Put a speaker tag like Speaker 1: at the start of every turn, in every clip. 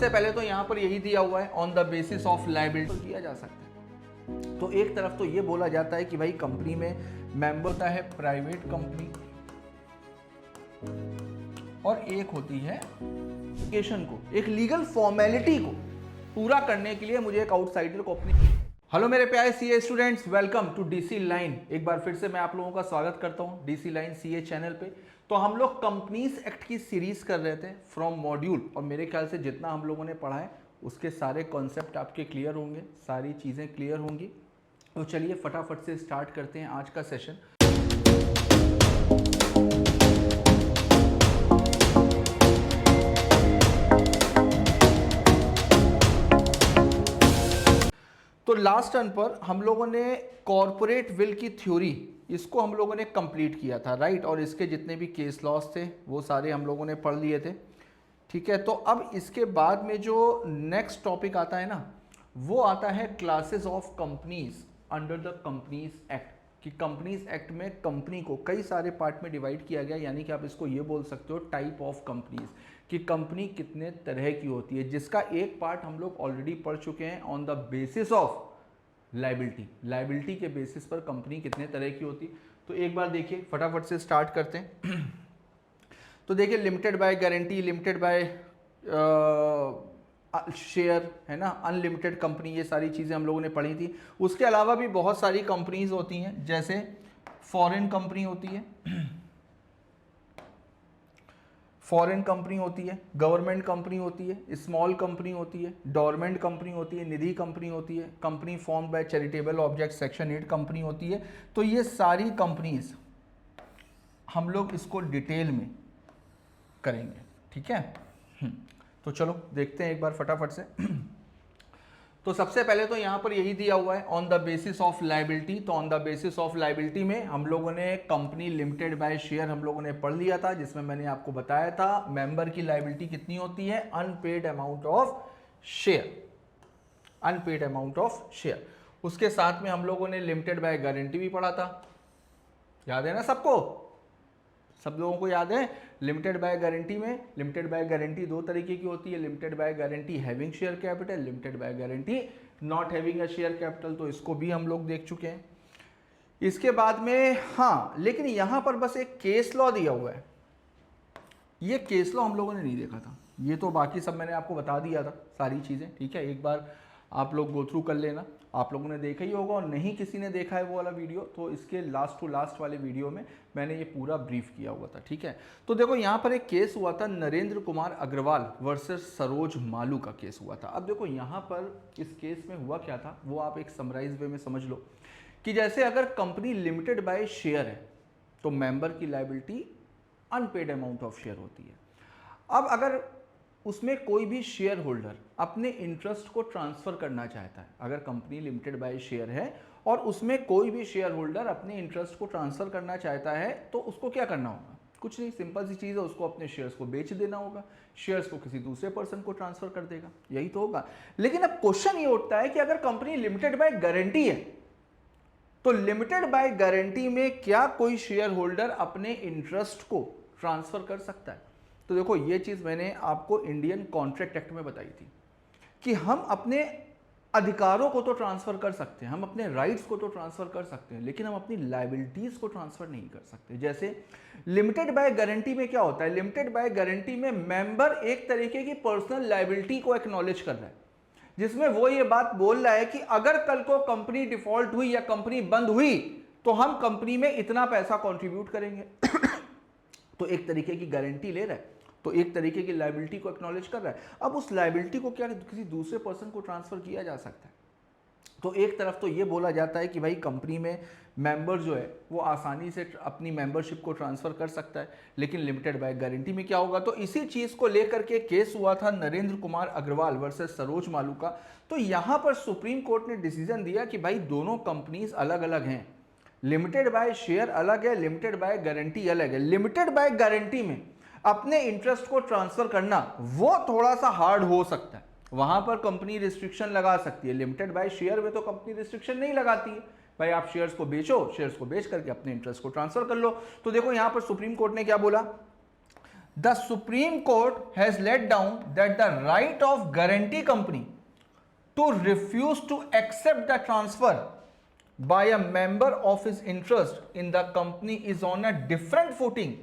Speaker 1: सबसे पहले तो यहाँ पर यही दिया हुआ है on the basis of liability किया जा सकता है। तो एक तरफ तो ये बोला जाता है कि भाई कंपनी में मेंबर होता है प्राइवेट कंपनी और एक होती है एप्लीकेशन को, एक लीगल फॉर्मेलिटी को पूरा करने के लिए मुझे एक आउटसाइडर को अपनी। हेलो मेरे प्यारे CA students, welcome to DC line. एक बार फिर से मैं आप लोगों का स्वागत करता हूं डीसी लाइन सीए चैनल पे। तो हम लोग कंपनीज एक्ट की सीरीज कर रहे थे फ्रॉम मॉड्यूल, और मेरे ख्याल से जितना हम लोगों ने पढ़ा है उसके सारे कॉन्सेप्ट आपके क्लियर होंगे, सारी चीज़ें क्लियर होंगी। तो चलिए फटाफट से स्टार्ट करते हैं आज का सेशन। तो लास्ट टर्न पर हम लोगों ने कॉर्पोरेट विल की थ्योरी, इसको हम लोगों ने कंप्लीट किया था, राइट। और इसके जितने भी केस लॉस थे वो सारे हम लोगों ने पढ़ लिए थे, ठीक है। तो अब इसके बाद में जो नेक्स्ट टॉपिक आता है ना, वो आता है classes of companies under the companies act. कि कंपनीज एक्ट में कंपनी को कई सारे पार्ट में डिवाइड किया गया, यानी कि आप इसको ये बोल सकते हो टाइप ऑफ कंपनीज, कि कंपनी कितने तरह की होती है, जिसका एक पार्ट हम लोग ऑलरेडी पढ़ चुके हैं on the basis of liability. Liability के बेसिस पर कंपनी कितने तरह की होती है। तो एक बार देखिए फटाफट से स्टार्ट करते हैं। तो देखिए limited by guarantee, limited by share, है ना, अनलिमिटेड कंपनी, ये सारी चीज़ें हम लोगों ने पढ़ी थी। उसके अलावा भी बहुत सारी कंपनीज होती हैं, जैसे फॉरेन कंपनी होती है, फॉरेन कंपनी होती है, गवर्नमेंट कंपनी होती है, स्मॉल कंपनी होती है, डोरमेंट कंपनी होती है, निधि कंपनी होती है, company form by charitable object section 8 company होती है। तो ये सारी कंपनीज हम लोग इसको डिटेल में करेंगे, ठीक है। तो चलो देखते हैं एक बार फटाफट से। तो सबसे पहले तो यहाँ पर यही दिया हुआ है on the basis of liability. तो on the basis of liability में हम लोगों ने कंपनी लिमिटेड बाय शेयर हम लोगों ने पढ़ लिया था, जिसमें मैंने आपको बताया था मेंबर की लायबिलिटी कितनी होती है, unpaid amount of share, unpaid amount of share. उसके साथ में हम लोगों ने लिमिटेड बाय गारंटी भी पढ़ा था, याद है ना सबको, सब लोगों को याद है। लिमिटेड बाय गारंटी में, लिमिटेड बाय गारंटी दो तरीके की होती है, limited by guarantee having share capital, limited by guarantee not having a share capital. तो इसको भी हम लोग देख चुके हैं। इसके बाद में हाँ, लेकिन यहां पर बस एक केस लॉ दिया हुआ है, ये केस लॉ हम लोगों ने नहीं देखा था। ये तो बाकी सब मैंने आपको बता दिया था सारी चीजें, ठीक है। एक बार आप लोग गो थ्रू कर लेना, आप लोगों ने देखा ही होगा, और नहीं किसी ने देखा है वो वाला वीडियो तो इसके लास्ट टू लास्ट वाले वीडियो में मैंने ये पूरा ब्रीफ किया हुआ था, ठीक है। तो देखो यहाँ पर एक केस हुआ था, नरेंद्र कुमार अग्रवाल वर्सेस सरोज मालू का केस हुआ था। अब देखो यहाँ पर इस केस में हुआ क्या था वो आप एक समराइज वे में समझ लो, कि जैसे अगर कंपनी लिमिटेड बाय शेयर है तो मेंबर की liability unpaid amount of share होती है। अब अगर उसमें कोई भी शेयर होल्डर अपने इंटरेस्ट को ट्रांसफर करना चाहता है, अगर कंपनी लिमिटेड बाय शेयर है और उसमें कोई भी शेयर होल्डर अपने इंटरेस्ट को ट्रांसफर करना चाहता है, तो उसको क्या करना होगा, कुछ नहीं, सिंपल सी चीज़ है, उसको अपने शेयर्स को बेच देना होगा, शेयर्स को किसी दूसरे पर्सन को ट्रांसफर कर देगा, यही तो होगा। लेकिन अब क्वेश्चन ये उठता है कि अगर कंपनी लिमिटेड बाय गारंटी है तो लिमिटेड बाय गारंटी में क्या कोई शेयर होल्डर अपने इंटरेस्ट को ट्रांसफर कर सकता है। तो देखो ये चीज मैंने आपको इंडियन कॉन्ट्रैक्ट एक्ट में बताई थी कि हम अपने अधिकारों को तो ट्रांसफर कर सकते हैं, हम अपने राइट्स को तो ट्रांसफर कर सकते हैं, लेकिन हम अपनी लायबिलिटीज को ट्रांसफर नहीं कर सकते। जैसे लिमिटेड बाय गारंटी में क्या होता है, लिमिटेड बाय गारंटी में मेंबर एक तरीके की पर्सनल लायबिलिटी को एक्नॉलेज कर रहा है, जिसमें वो ये बात बोल रहा है कि अगर कल को कंपनी डिफॉल्ट हुई या कंपनी बंद हुई तो हम कंपनी में इतना पैसा कंट्रीब्यूट करेंगे। तो एक तरीके की गारंटी ले रहा है, तो एक तरीके की लायबिलिटी को एक्नॉलेज कर रहा है। अब उस लायबिलिटी को क्या किसी दूसरे पर्सन को ट्रांसफर किया जा सकता है। तो एक तरफ तो ये बोला जाता है कि भाई कंपनी में मेंबर जो है वो आसानी से अपनी मेंबरशिप को ट्रांसफर कर सकता है, लेकिन लिमिटेड बाय गारंटी में क्या होगा। तो इसी चीज को लेकर के केस हुआ था नरेंद्र कुमार अग्रवाल वर्सेस सरोज मालू का। तो यहां पर सुप्रीम कोर्ट ने डिसीजन दिया कि भाई दोनों कंपनीज अलग अलग हैं, लिमिटेड बाय शेयर अलग है, लिमिटेड बाय गारंटी अलग है। लिमिटेड बाय गारंटी में अपने इंटरेस्ट को ट्रांसफर करना वो थोड़ा सा हार्ड हो सकता है, वहां पर कंपनी रिस्ट्रिक्शन लगा सकती है। लिमिटेड बाय शेयर में तो कंपनी रिस्ट्रिक्शन नहीं लगाती है, भाई आप शेयर्स को बेचो, शेयर्स को बेच करके अपने इंटरेस्ट को ट्रांसफर कर लो। तो देखो यहां पर सुप्रीम कोर्ट ने क्या बोला, the supreme court has laid down that the right of guarantee company to refuse to accept the transfer by a member of his interest in the company is on a different footing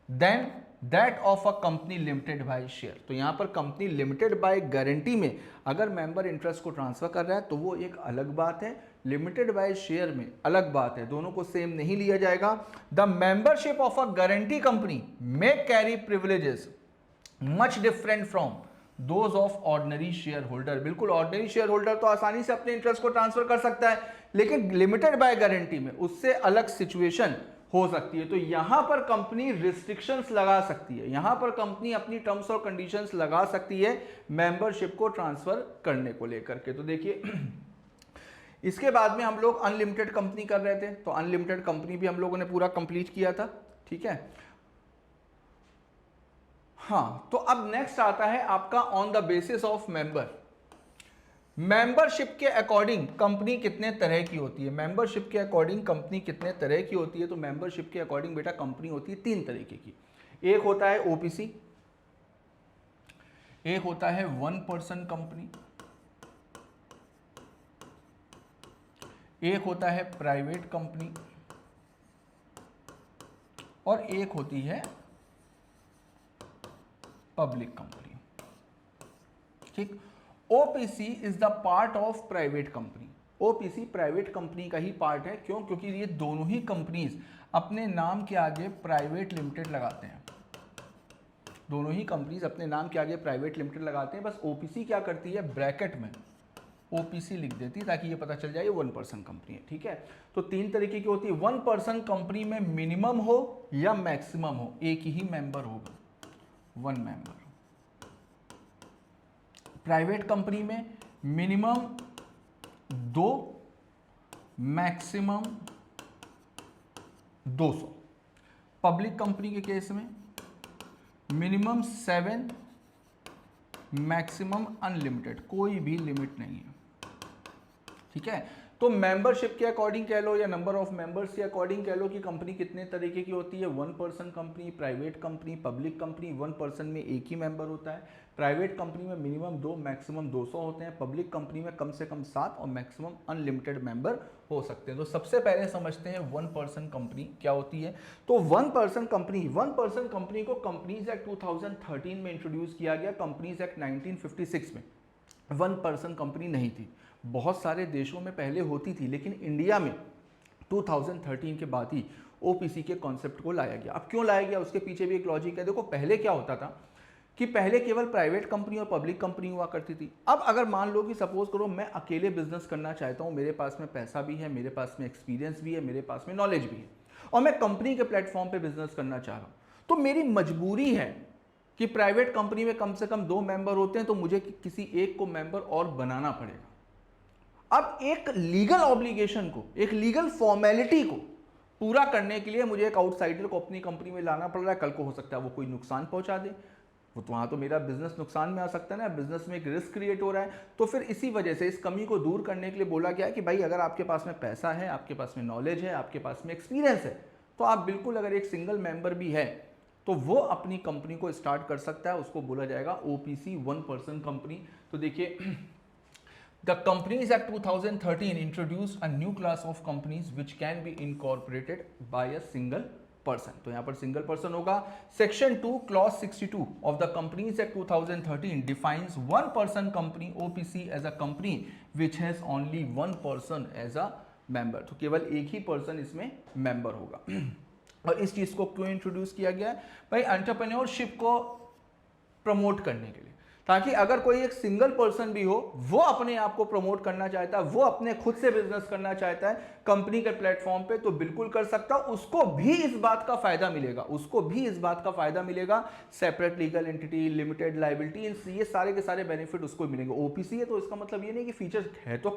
Speaker 1: than that of a company limited by share। तो यहां पर company limited by guarantee में अगर member interest को transfer कर रहा है तो वो एक अलग बात है, लिमिटेड बाय शेयर में अलग बात है, दोनों को सेम नहीं लिया जाएगा। The membership of a guarantee company may carry privileges much different from those of ordinary share holder. बिल्कुल ऑर्डिनरी शेयर होल्डर तो आसानी से अपने इंटरेस्ट को ट्रांसफर कर सकता है, लेकिन लिमिटेड बाय गारंटी में उससे अलग सिचुएशन हो सकती है। तो यहां पर कंपनी रिस्ट्रिक्शंस लगा सकती है, यहां पर कंपनी अपनी टर्म्स और कंडीशंस लगा सकती है मेंबरशिप को ट्रांसफर करने को लेकर के। तो देखिए इसके बाद में हम लोग अनलिमिटेड कंपनी कर रहे थे, तो अनलिमिटेड कंपनी भी हम लोगों ने पूरा कंप्लीट किया था, ठीक है। हाँ, तो अब नेक्स्ट आता है आपका on the basis of member. Membership के अकॉर्डिंग कंपनी कितने तरह की होती है, मेंबरशिप के अकॉर्डिंग कंपनी कितने तरह की होती है। तो मेंबरशिप के अकॉर्डिंग बेटा कंपनी होती है 3 तरीके की। एक होता है ओपीसी, एक होता है 1 पर्सन कंपनी, एक होता है प्राइवेट कंपनी, और एक होती है पब्लिक कंपनी, ठीक। OPC is the part of private company. OPC private company का ही पार्ट है, क्यों? क्योंकि ये दोनों ही कंपनीज अपने नाम के आगे प्राइवेट लिमिटेड लगाते हैं, दोनों ही कंपनीज अपने नाम के आगे प्राइवेट लिमिटेड लगाते हैं। बस ओपीसी क्या करती है, ब्रैकेट में ओपीसी लिख देती है ताकि ये पता चल जाए ये 1 पर्सन कंपनी है, ठीक है। तो 3 तरीके की होती है। 1 पर्सन कंपनी में मिनिमम हो या मैक्सिमम हो, एक ही मेंबर होगा, 1 मेंबर। प्राइवेट कंपनी में मिनिमम 2, मैक्सिमम 200। पब्लिक कंपनी के केस में मिनिमम 7, मैक्सिमम अनलिमिटेड, कोई भी लिमिट नहीं है, ठीक है। तो मेंबरशिप के अकॉर्डिंग कह लो या नंबर ऑफ मेंबर्स के अकॉर्डिंग कह लो कि कंपनी कितने तरीके की होती है। 1 person company, private company, public company. 1 person में एक ही मेंबर होता है, प्राइवेट कंपनी में मिनिमम 2, मैक्सिमम 200 होते हैं, पब्लिक कंपनी में कम से कम 7 और मैक्सिमम अनलिमिटेड मेंबर हो सकते हैं। तो सबसे पहले समझते हैं 1 पर्सन कंपनी क्या होती है। तो 1 पर्सन कंपनी को कंपनीज एक्ट 2013 में इंट्रोड्यूस किया गया, कंपनीज एक्ट 1956 में 1 पर्सन कंपनी नहीं थी। बहुत सारे देशों में पहले होती थी, लेकिन इंडिया में 2013 के बाद ही ओपीसी के कॉन्सेप्ट को लाया गया। अब क्यों लाया गया, उसके पीछे भी एक लॉजिक है। देखो पहले क्या होता था कि पहले केवल प्राइवेट कंपनी और पब्लिक कंपनी हुआ करती थी। अब अगर मान लो कि सपोज करो मैं अकेले बिजनेस करना चाहता हूं, मेरे पास में पैसा भी है, मेरे पास में एक्सपीरियंस भी है, मेरे पास में नॉलेज भी है, और मैं कंपनी के प्लेटफॉर्म पे बिजनेस करना चाह रहा हूं, तो मेरी मजबूरी है कि प्राइवेट कंपनी में कम से कम 2 मेंबर होते हैं, तो मुझे किसी एक को मेंबर और बनाना पड़ेगा। अब एक लीगल ऑब्लिगेशन को, एक लीगल फॉर्मेलिटी को पूरा करने के लिए मुझे एक आउटसाइडर को अपनी कंपनी में लाना पड़ रहा है। कल को हो सकता है वो कोई नुकसान पहुंचा दे, वो तो वहां तो मेरा बिजनेस नुकसान में आ सकता है ना, बिजनेस में एक रिस्क क्रिएट हो रहा है। तो फिर इसी वजह से इस कमी को दूर करने के लिए बोला गया कि भाई अगर आपके पास में पैसा है, आपके पास में नॉलेज है, आपके पास में एक्सपीरियंस है, तो आप बिल्कुल, अगर एक सिंगल मेंबर भी है तो वो अपनी कंपनी को स्टार्ट कर सकता है। उसको बोला जाएगा ओपीसी, 1 पर्सन कंपनी। तो देखिए The Companies Act 2013 introduced a new class of companies which can be incorporated by a single person. तो यहाँ पर सिंगल पर्सन होगा। Section 2 clause 62 of the Companies Act 2013 defines 1 person company OPC as a company which has only 1 person as a member। तो केवल एक ही person इसमें member होगा। और इस चीज को क्यों इंट्रोड्यूस किया गया है भाई, एंटरप्रेन्योरशिप को प्रमोट करने के लिए, ताकि अगर कोई एक सिंगल पर्सन भी हो, वो अपने आप को प्रमोट करना चाहता है, वो अपने खुद से बिजनेस करना चाहता है कंपनी के प्लेटफॉर्म पे, तो बिल्कुल कर सकता है। उसको भी इस बात का फायदा मिलेगा, उसको भी इस बात का फायदा मिलेगा। Separate legal entity, limited liability, ये सारे के सारे बेनिफिट उसको मिलेंगे। ओपीसी है तो इसका मतलब ये नहीं कि फीचर्स है तो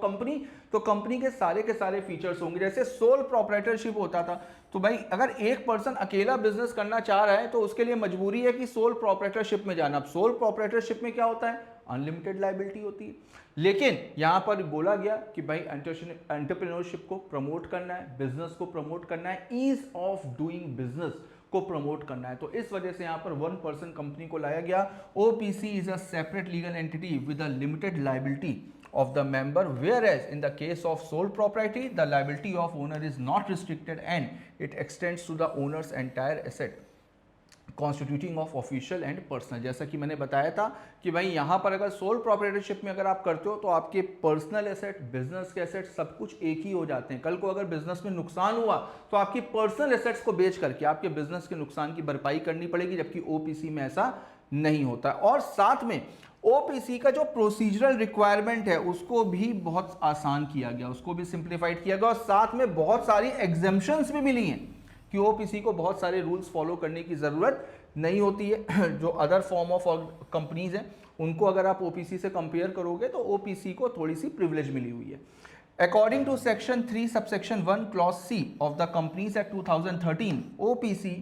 Speaker 1: कंपनी के सारे फीचर्स होंगे। जैसे सोल प्रोप्राइटरशिप होता था, तो भाई अगर एक पर्सन अकेला बिजनेस करना चाह रहा है तो उसके लिए मजबूरी है कि सोल प्रोप्राइटरशिप में जाना। अब सोल प्रोप्राइटरशिप में क्या होता है, अनलिमिटेड लायबिलिटी होती है। लेकिन यहां पर बोला गया कि भाई एंटरप्रेन्योरशिप को प्रमोट करना है, बिजनेस को प्रमोट करना है, ईज ऑफ डूइंग बिजनेस को प्रमोट करना है। तो इस वजह से यहाँ पर 1 पर्सन कंपनी को लाया गया। OPC is a separate legal entity with a limited liability of the member, whereas in the case of sole proprietor the liability of owner is not restricted and it extends to the owner's entire asset constituting of official and personal. जैसा कि मैंने बताया था कि भाई यहाँ पर अगर सोल प्रोप्राइटरशिप में अगर आप करते हो तो आपके पर्सनल एसेट, बिजनेस के एसेट सब कुछ एक ही हो जाते हैं। कल को अगर बिजनेस में नुकसान हुआ तो आपकी पर्सनल एसेट्स को बेच करके आपके बिजनेस के नुकसान की भरपाई करनी पड़ेगी, जबकि ओपीसी में ऐसा नहीं होता। और साथ में ओपीसी का जो प्रोसीजरल रिक्वायरमेंट है उसको भी बहुत आसान किया गया, उसको भी सिंप्लीफाइड किया गया, और साथ में बहुत सारी एग्जेम्पशंस भी मिली हैं कि ओपीसी को बहुत सारे रूल्स फॉलो करने की ज़रूरत नहीं होती है। जो अदर फॉर्म ऑफ कंपनीज हैं उनको अगर आप ओपीसी से कंपेयर करोगे तो ओपीसी को थोड़ी सी प्रिविलेज मिली हुई है। According to section 3 subsection 1 clause C of the companies act 2013, OPC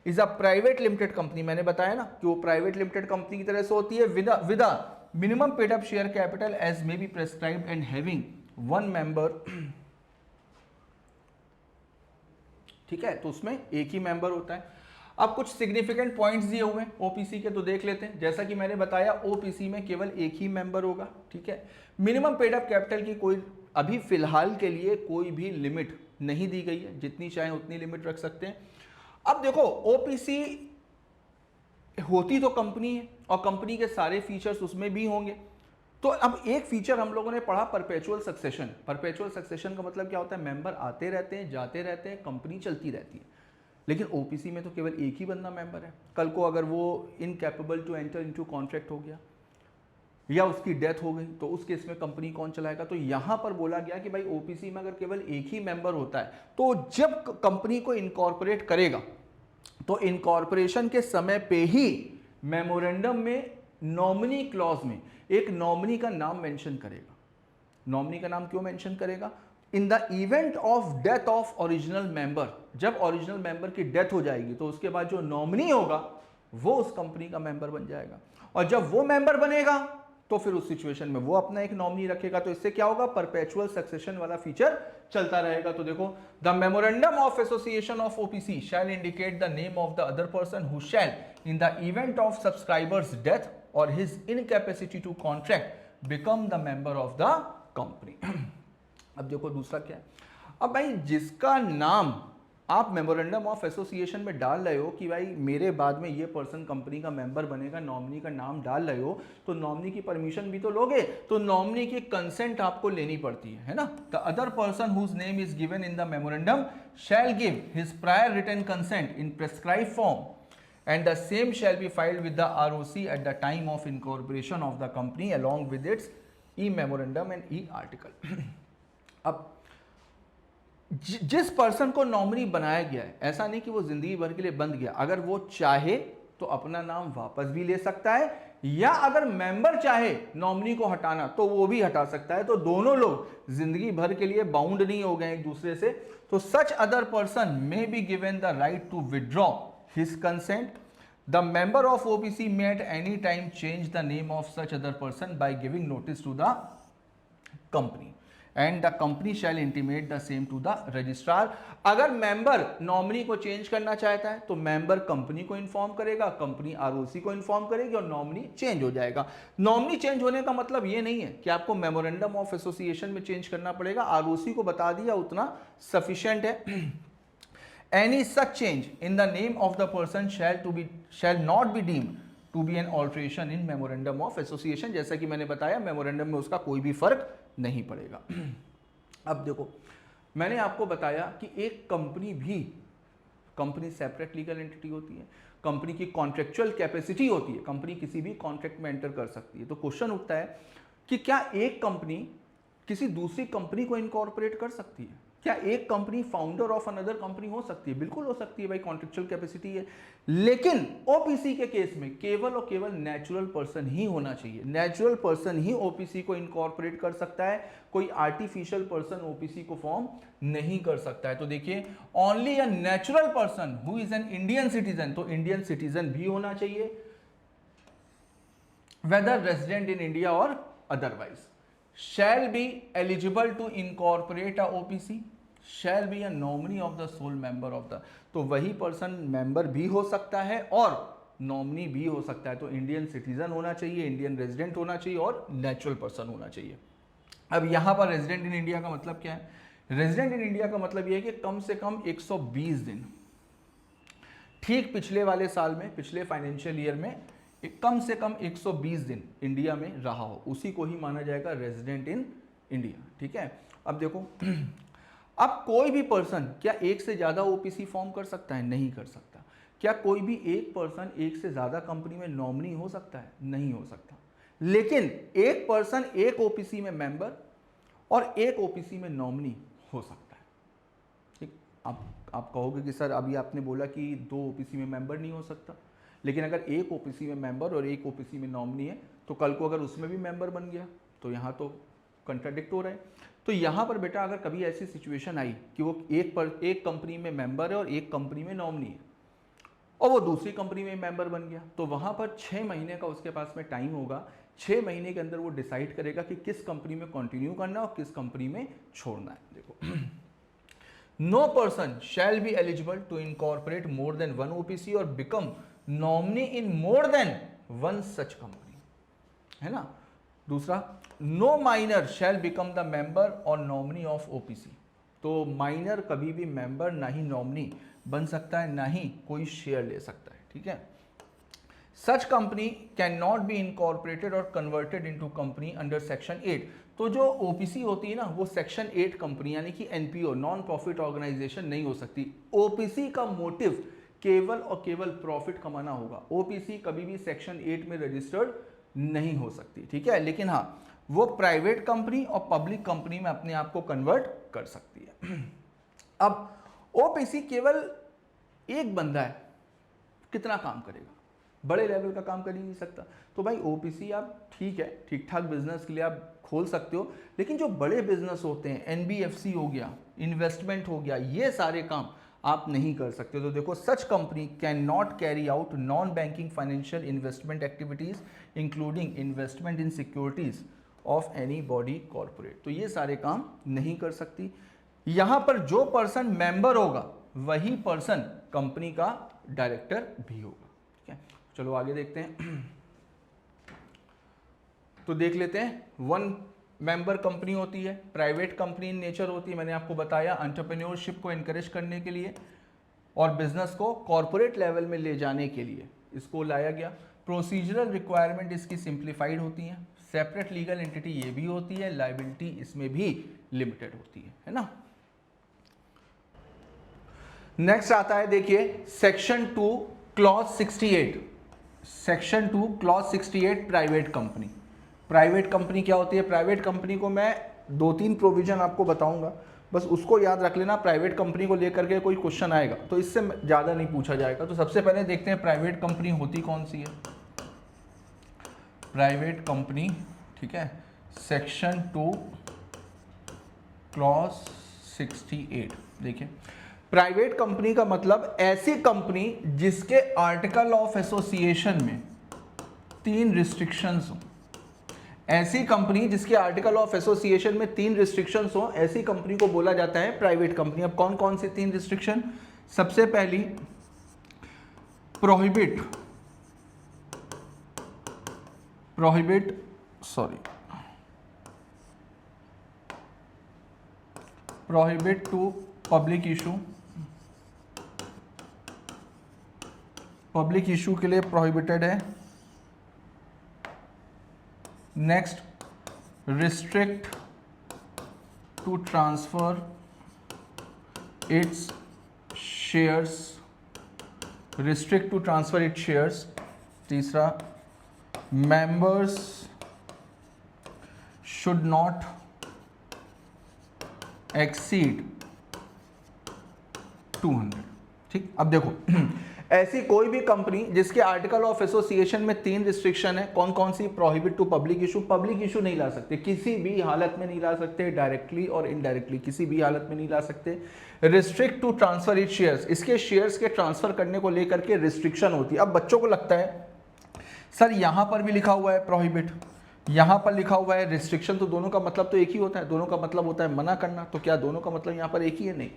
Speaker 1: is a private limited company. मैंने बताया ना कि वो प्राइवेट लिमिटेड कंपनी की तरह से होती है with a minimum paid up share capital as may be prescribed and having 1 member. ठीक है, तो उसमें एक ही मेंबर होता है। अब कुछ सिग्निफिकेंट पॉइंट्स दिए हुए हैं ओपीसी के, तो देख लेते हैं। जैसा कि मैंने बताया ओपीसी में केवल एक ही मेंबर होगा। ठीक है, मिनिमम पेड अप कैपिटल की कोई अभी फिलहाल के लिए कोई भी लिमिट नहीं दी गई है, जितनी चाहे उतनी लिमिट रख सकते हैं। अब देखो ओपीसी होती तो कंपनी है और कंपनी के सारे फीचर्स उसमें भी होंगे। तो अब एक फीचर हम लोगों ने पढ़ा परपेचुअल सक्सेशन। परपेचुअल सक्सेशन का मतलब क्या होता है, मेंबर आते रहते हैं, जाते रहते हैं, कंपनी चलती रहती है। लेकिन ओपीसी में तो केवल एक ही बंदा मेंबर है। कल को अगर वो incapable to enter into contract हो गया या उसकी डेथ हो गई तो उस केस में कंपनी कौन चलाएगा। तो यहां पर बोला गया कि भाई ओपीसी में अगर केवल एक ही मेंबर होता है तो जब कंपनी को इनकॉर्पोरेट करेगा तो इनकॉर्पोरेशन के समय पे ही मेमोरेंडम में नॉमिनी क्लॉज में एक नॉमिनी का नाम मेंशन करेगा। नॉमिनी का नाम क्यों मेंशन करेगा, इन the event of death of original member, जब ओरिजिनल मेंबर की डेथ हो जाएगी तो उसके बाद जो नॉमिनी होगा वो उस कंपनी का मेंबर बन जाएगा। और जब वो मेंबर बनेगा तो फिर उस सिचुएशन में वो अपना एक नॉमिनी रखेगा। तो इससे क्या होगा, परपेचुअल सक्सेशन वाला फीचर चलता रहेगा। तो देखो, the memorandum of association of OPC shall indicate the name of the other person who shall in the event of subscriber's death और his incapacity to contract become the member of the company. अब देखो दूसरा क्या है, अब भाई जिसका नाम आप मेमोरेंडम ऑफ एसोसिएशन में डाल रहे हो कि भाई मेरे बाद में ये पर्सन कंपनी का मेंबर बनेगा, नॉमिनी का नाम डाल रहे हो, तो नॉमिनी की परमिशन भी तो लोगे। तो नॉमिनी की कंसेंट आपको लेनी पड़ती है ना। The other person whose name is given in the memorandum shall give his prior written consent in prescribe form and the same shall be filed with the ROC at the time of incorporation of the company along with its e-memorandum and e-article। अब जिस person को nominee बनाया गया है, ऐसा नहीं कि वो जिंदगी भर के लिए बंद गया, अगर वो चाहे तो अपना नाम वापस भी ले सकता है, या अगर मेंबर चाहे नॉमिनी को हटाना तो वो भी हटा सकता है। तो दोनों लोग जिंदगी भर के लिए बाउंड नहीं हो गए एक दूसरे से। तो such other person may be given the right to withdraw his consent. The member of OPC may at any time change the name of such other person by giving notice to the company and the company shall intimate the same to the registrar। अगर member nominee को change करना चाहता है तो member company को inform करेगा, company ROC को inform करेगी और नॉमिनी चेंज हो जाएगा। नॉमिनी चेंज होने का मतलब ये नहीं है कि आपको मेमोरेंडम ऑफ एसोसिएशन में चेंज करना पड़ेगा, आरओसी को बता दिया उतना सफिशिएंट है। Any such change in the name of the person shall not be deemed to be an alteration in memorandum of association। जैसा कि मैंने बताया मेमोरेंडम में उसका कोई भी फर्क नहीं पड़ेगा। अब देखो, मैंने आपको बताया कि एक कंपनी सेपरेट लीगल एंटिटी होती है, कंपनी की कॉन्ट्रेक्चुअल कैपेसिटी होती है, कंपनी किसी भी कॉन्ट्रैक्ट में एंटर कर सकती है। तो क्वेश्चन उठता है कि क्या एक कंपनी किसी दूसरी कंपनी को इनकॉर्पोरेट कर सकती है? क्या एक company founder of another company हो सकती है? बिल्कुल हो सकती है भाई, कॉन्ट्रेक्चुअल कैपेसिटी है। लेकिन ओपीसी के केस में केवल और केवल नेचुरल पर्सन ही होना चाहिए। नेचुरल पर्सन ही ओपीसी को इनकॉर्पोरेट कर सकता है, कोई आर्टिफिशियल पर्सन ओपीसी को फॉर्म नहीं कर सकता है। तो देखिए, only a natural person who is an Indian citizen, तो इंडियन सिटीजन भी होना चाहिए, वेदर रेजिडेंट इन इंडिया और otherwise, shall be eligible to incorporate a OPC, shall be a nominee of the sole member of the, तो वही person member भी हो सकता है और नॉमिनी भी हो सकता है। तो इंडियन सिटीजन होना चाहिए, इंडियन रेजिडेंट होना चाहिए और नेचुरल पर्सन होना चाहिए। अब यहाँ पर रेजिडेंट इन इंडिया का मतलब क्या है? रेजिडेंट इन इंडिया का मतलब ये है कि कम से कम 120 दिन, ठीक पिछले वाले साल में, पिछले फाइनेंशियल ईयर में कम से कम 120 दिन इंडिया में रहा हो, उसी को ही माना जाएगा रेजिडेंट इन इंडिया। ठीक है, अब देखो अब कोई भी पर्सन क्या एक से ज़्यादा ओपीसी फॉर्म कर सकता है? नहीं कर सकता। क्या कोई भी एक पर्सन एक से ज़्यादा कंपनी में नॉमिनी हो सकता है? नहीं हो सकता। लेकिन एक पर्सन एक ओपीसी में मेंबर और एक ओपीसी में नॉमिनी हो सकता है। ठीक, आप कहोगे कि सर अभी आपने बोला कि 2 ओपीसी में मेंबर नहीं हो सकता, लेकिन अगर एक ओपीसी में मेंबर और एक ओपीसी में नॉमिनी है तो कल को अगर उसमें भी मेंबर बन गया तो यहाँ तो कंट्राडिक्ट हो रहा है। तो यहाँ पर बेटा अगर कभी ऐसी सिचुएशन आई कि वो एक कंपनी में मेंबर है और एक कंपनी में नॉमिनी है और वो दूसरी कंपनी में मेंबर बन गया, तो वहाँ पर 6 महीने का उसके पास में टाइम होगा। 6 महीने के अंदर वो डिसाइड करेगा कि किस कंपनी में कंटिन्यू करना है और किस कंपनी में छोड़ना है। देखो no person shall be eligible to incorporate more than 1 OPC or become nominee in more than 1 such company, है ना। दूसरा, no minor shall become the member or nominee of OPC, तो माइनर कभी भी मेंबर ना ही नॉमिनी बन सकता है, ना ही कोई शेयर ले सकता है। ठीक है, such company can not be incorporated और converted into company under section 8। तो जो ओपीसी होती है ना वो सेक्शन 8 कंपनी यानी कि एनपीओ, नॉन प्रॉफिट ऑर्गेनाइजेशन नहीं हो सकती। ओपीसी का मोटिव केवल और केवल प्रॉफिट कमाना होगा। ओपीसी कभी भी सेक्शन 8 में रजिस्टर्ड नहीं हो सकती। ठीक है, लेकिन हाँ वो प्राइवेट कंपनी और पब्लिक कंपनी में अपने आप को कन्वर्ट कर सकती है। अब ओपीसी केवल एक बंदा है, कितना काम करेगा? बड़े लेवल का काम कर ही नहीं सकता। तो भाई ओपीसी आप ठीक है, ठीक ठाक बिजनेस के लिए आप खोल सकते हो, लेकिन जो बड़े बिजनेस होते हैं, एनबीएफसी हो गया, इन्वेस्टमेंट हो गया, ये सारे काम आप नहीं कर सकते। तो देखो सच company can not carry out non banking financial investment activities including investment in securities of any body corporate, तो ये सारे काम नहीं कर सकती। यहां पर जो पर्सन मेंबर होगा वही पर्सन कंपनी का डायरेक्टर भी होगा। ठीक है, चलो आगे देखते हैं। तो देख लेते हैं, 1 मेंबर कंपनी होती है, प्राइवेट कंपनी इन नेचर होती है। मैंने आपको बताया एंटरप्रेन्योरशिप को एनकरेज करने के लिए और बिजनेस को कॉर्पोरेट लेवल में ले जाने के लिए इसको लाया गया। प्रोसीजरल रिक्वायरमेंट इसकी सिंप्लीफाइड होती हैं, सेपरेट लीगल एंटिटी ये भी होती है, लायबिलिटी इसमें भी लिमिटेड होती है ना। नेक्स्ट आता है देखिए section 2 clause 68। Section 2 clause 68 private company. Private company क्या होती है? प्राइवेट कंपनी को मैं 2-3 प्रोविजन आपको बताऊंगा, बस उसको याद रख लेना। प्राइवेट कंपनी को लेकर के कोई क्वेश्चन आएगा तो इससे ज़्यादा नहीं पूछा जाएगा। तो सबसे पहले देखते हैं प्राइवेट कंपनी होती कौन सी है। प्राइवेट कंपनी, ठीक है, सेक्शन 2 क्लॉज 68। देखिए प्राइवेट कंपनी का मतलब ऐसी कंपनी जिसके आर्टिकल ऑफ एसोसिएशन में 3 रिस्ट्रिक्शंस हो। ऐसी कंपनी जिसके आर्टिकल ऑफ एसोसिएशन में 3 रिस्ट्रिक्शंस हो, ऐसी कंपनी को बोला जाता है प्राइवेट कंपनी। अब कौन कौन सी 3 रिस्ट्रिक्शन? सबसे पहली prohibit to public issue. Public issue के लिए प्रोहिबिटेड है। Next, restrict to transfer its shares. Restrict to transfer its shares. तीसरा, मेंबर्स शुड नॉट एक्सीड 200। ठीक, अब देखो ऐसी कोई भी कंपनी जिसके आर्टिकल ऑफ एसोसिएशन में 3 रिस्ट्रिक्शन है, कौन कौन सी? Prohibit to public issue. Public issue नहीं ला सकते, किसी भी हालत में नहीं ला सकते, डायरेक्टली और इनडायरेक्टली किसी भी हालत में नहीं ला सकते। Restrict to transfer it shares, इसके शेयर्स के ट्रांसफर करने को लेकर के रिस्ट्रिक्शन होती है। अब बच्चों को लगता है सर यहां पर भी लिखा हुआ है प्रोहिबिट, यहाँ पर लिखा हुआ है रिस्ट्रिक्शन, तो दोनों का मतलब तो एक ही होता है, दोनों का मतलब होता है मना करना, तो क्या दोनों का मतलब यहाँ पर एक ही है? नहीं।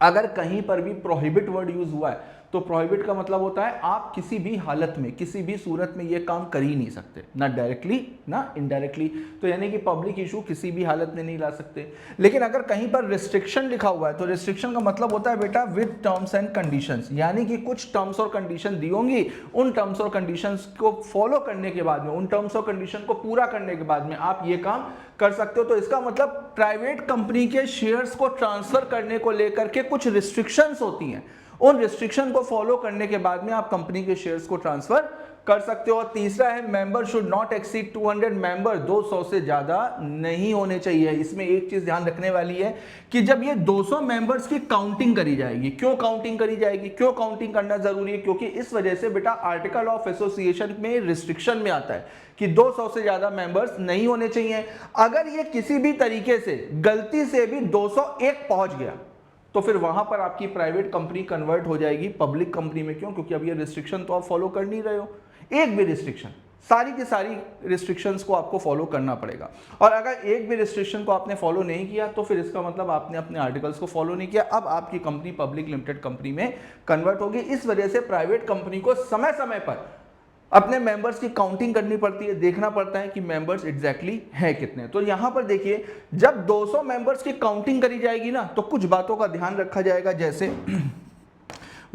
Speaker 1: अगर कहीं पर भी प्रोहिबिट वर्ड यूज हुआ है तो प्रोहिबिट का मतलब होता है आप किसी भी हालत में, किसी भी सूरत में ये काम कर ही नहीं सकते, ना डायरेक्टली ना इनडायरेक्टली, तो यानी कि पब्लिक इशू किसी भी हालत में नहीं ला सकते। लेकिन अगर कहीं पर रिस्ट्रिक्शन लिखा हुआ है तो रिस्ट्रिक्शन का मतलब होता है बेटा विद टर्म्स एंड कंडीशंस, यानी कि कुछ टर्म्स और कंडीशन दी होंगी, उन टर्म्स और कंडीशंस को फॉलो करने के बाद में, उन टर्म्स और कंडीशन को पूरा करने के बाद में आप ये काम कर सकते हो। तो इसका मतलब प्राइवेट कंपनी के शेयर्स को ट्रांसफर करने को लेकर के कुछ रिस्ट्रिक्शंस होती हैं, उन रिस्ट्रिक्शन को फॉलो करने के बाद में आप कंपनी के शेयर्स को ट्रांसफर कर सकते हो। और तीसरा है member should not exceed 200 member, 200 से ज्यादा नहीं होने चाहिए। इसमें एक चीज ध्यान रखने वाली है कि जब ये 200 मेंबर्स की काउंटिंग करी जाएगी, क्यों काउंटिंग करी जाएगी, क्यों काउंटिंग करना जरूरी है, क्योंकि इस वजह से बेटा आर्टिकल ऑफ एसोसिएशन में रिस्ट्रिक्शन में आता है कि 200 से ज्यादा मेंबर्स नहीं होने चाहिए। अगर ये किसी भी तरीके से गलती से भी 201 पहुंच गया तो फिर वहां पर आपकी प्राइवेट कंपनी कन्वर्ट हो जाएगी पब्लिक कंपनी में। क्यों? क्योंकि अब ये रिस्ट्रिक्शन तो आप फॉलो कर नहीं रहे हो, एक भी रिस्ट्रिक्शन, सारी की सारी रिस्ट्रिक्शंस को आपको फॉलो करना पड़ेगा। और अगर एक भी रिस्ट्रिक्शन को आपने फॉलो नहीं किया तो फिर इसका मतलब आपने अपने आर्टिकल्स को फॉलो नहीं किया, अब आपकी कंपनी पब्लिक लिमिटेड कंपनी में कन्वर्ट होगी। इस वजह से प्राइवेट कंपनी को समय समय पर अपने मेंबर्स की काउंटिंग करनी पड़ती है, देखना पड़ता है कि मेंबर्स एग्जैक्टली हैं कितने। तो यहां पर देखिए जब 200 मेंबर्स की काउंटिंग करी जाएगी ना तो कुछ बातों का ध्यान रखा जाएगा, जैसे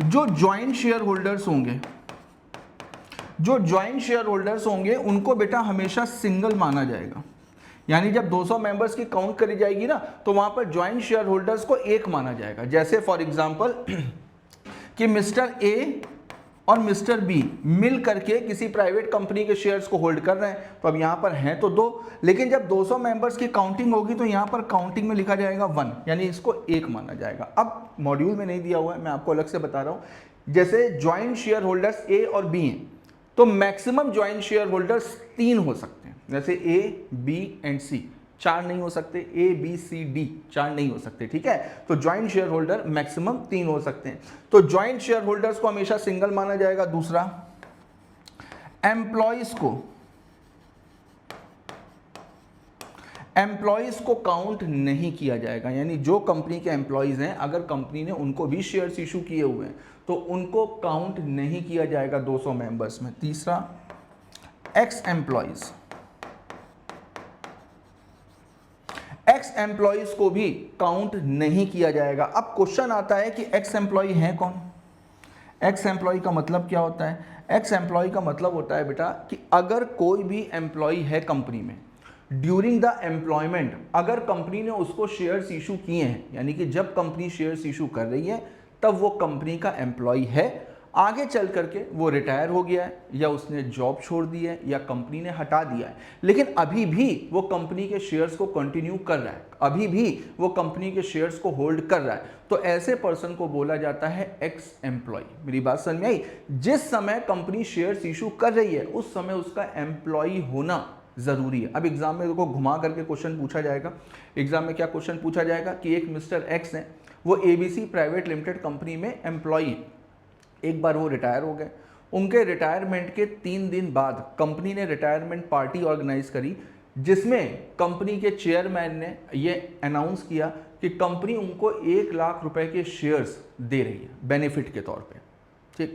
Speaker 1: जो ज्वाइंट शेयर होल्डर्स होंगे, जो ज्वाइंट शेयर होल्डर्स होंगे उनको बेटा हमेशा सिंगल माना जाएगा। यानी जब 200 मेंबर्स की काउंट करी जाएगी ना तो वहां पर ज्वाइंट शेयर होल्डर्स को एक माना जाएगा। जैसे फॉर एग्जांपल कि मिस्टर ए और मिस्टर बी मिल करके किसी प्राइवेट कंपनी के शेयर्स को होल्ड कर रहे हैं, तो अब यहां पर हैं तो दो, लेकिन जब 200 मेंबर्स की काउंटिंग होगी तो यहां पर काउंटिंग में लिखा जाएगा 1, यानी इसको एक माना जाएगा। अब मॉड्यूल में नहीं दिया हुआ है, मैं आपको अलग से बता रहा हूं। जैसे ज्वाइंट शेयर होल्डर्स ए और बी हैं तो मैक्सिमम ज्वाइंट शेयर होल्डर्स 3 हो सकते हैं, जैसे ए बी एंड सी, 4 नहीं हो सकते, ए बी सी डी 4 नहीं हो सकते, ठीक है। तो ज्वाइंट शेयर होल्डर मैक्सिमम 3 हो सकते हैं, तो ज्वाइंट शेयर होल्डर्स को हमेशा सिंगल माना जाएगा। दूसरा, एम्प्लॉइज को काउंट नहीं किया जाएगा, यानी जो कंपनी के एम्प्लॉइज हैं अगर कंपनी ने उनको भी शेयर्स इशू किए हुए हैं तो उनको काउंट नहीं किया जाएगा 200 मेंबर्स में। तीसरा, एक्स एम्प्लॉइज को भी काउंट नहीं किया जाएगा। अब क्वेश्चन आता है कि एक्स एम्प्लॉय है कौन? एक्स एम्प्लॉय का मतलब क्या होता है? एक्स एम्प्लॉय का मतलब होता है बेटा कि अगर कोई भी एम्प्लॉय है कंपनी में, ड्यूरिंग द एम्प्लॉयमेंट अगर कंपनी ने उसको शेयर्स इशू किए हैं, यानी कि जब कंपनी शेयर्स इशू कर रही है तब वो कंपनी का एम्प्लॉय है, आगे चल करके वो रिटायर हो गया है या उसने जॉब छोड़ दी है या कंपनी ने हटा दिया है, लेकिन अभी भी वो कंपनी के शेयर्स को कंटिन्यू कर रहा है, अभी भी वो कंपनी के शेयर्स को होल्ड कर रहा है, तो ऐसे पर्सन को बोला जाता है एक्स एम्प्लॉय। मेरी बात समझ में आई? जिस समय कंपनी शेयर्स इशू कर रही है उस समय उसका एम्प्लॉय होना जरूरी है। अब एग्जाम में देखो घुमा करके क्वेश्चन पूछा जाएगा, एग्जाम में क्या क्वेश्चन पूछा जाएगा कि एक मिस्टर एक्स है, वो एबीसी प्राइवेट लिमिटेड कंपनी में एम्प्लॉय है, एक बार वो रिटायर हो गए, उनके रिटायरमेंट के 3 दिन बाद कंपनी ने रिटायरमेंट पार्टी ऑर्गेनाइज करी जिसमें कंपनी के चेयरमैन ने ये अनाउंस किया कि कंपनी उनको 1 लाख रुपए के शेयर्स दे रही है बेनिफिट के तौर पे।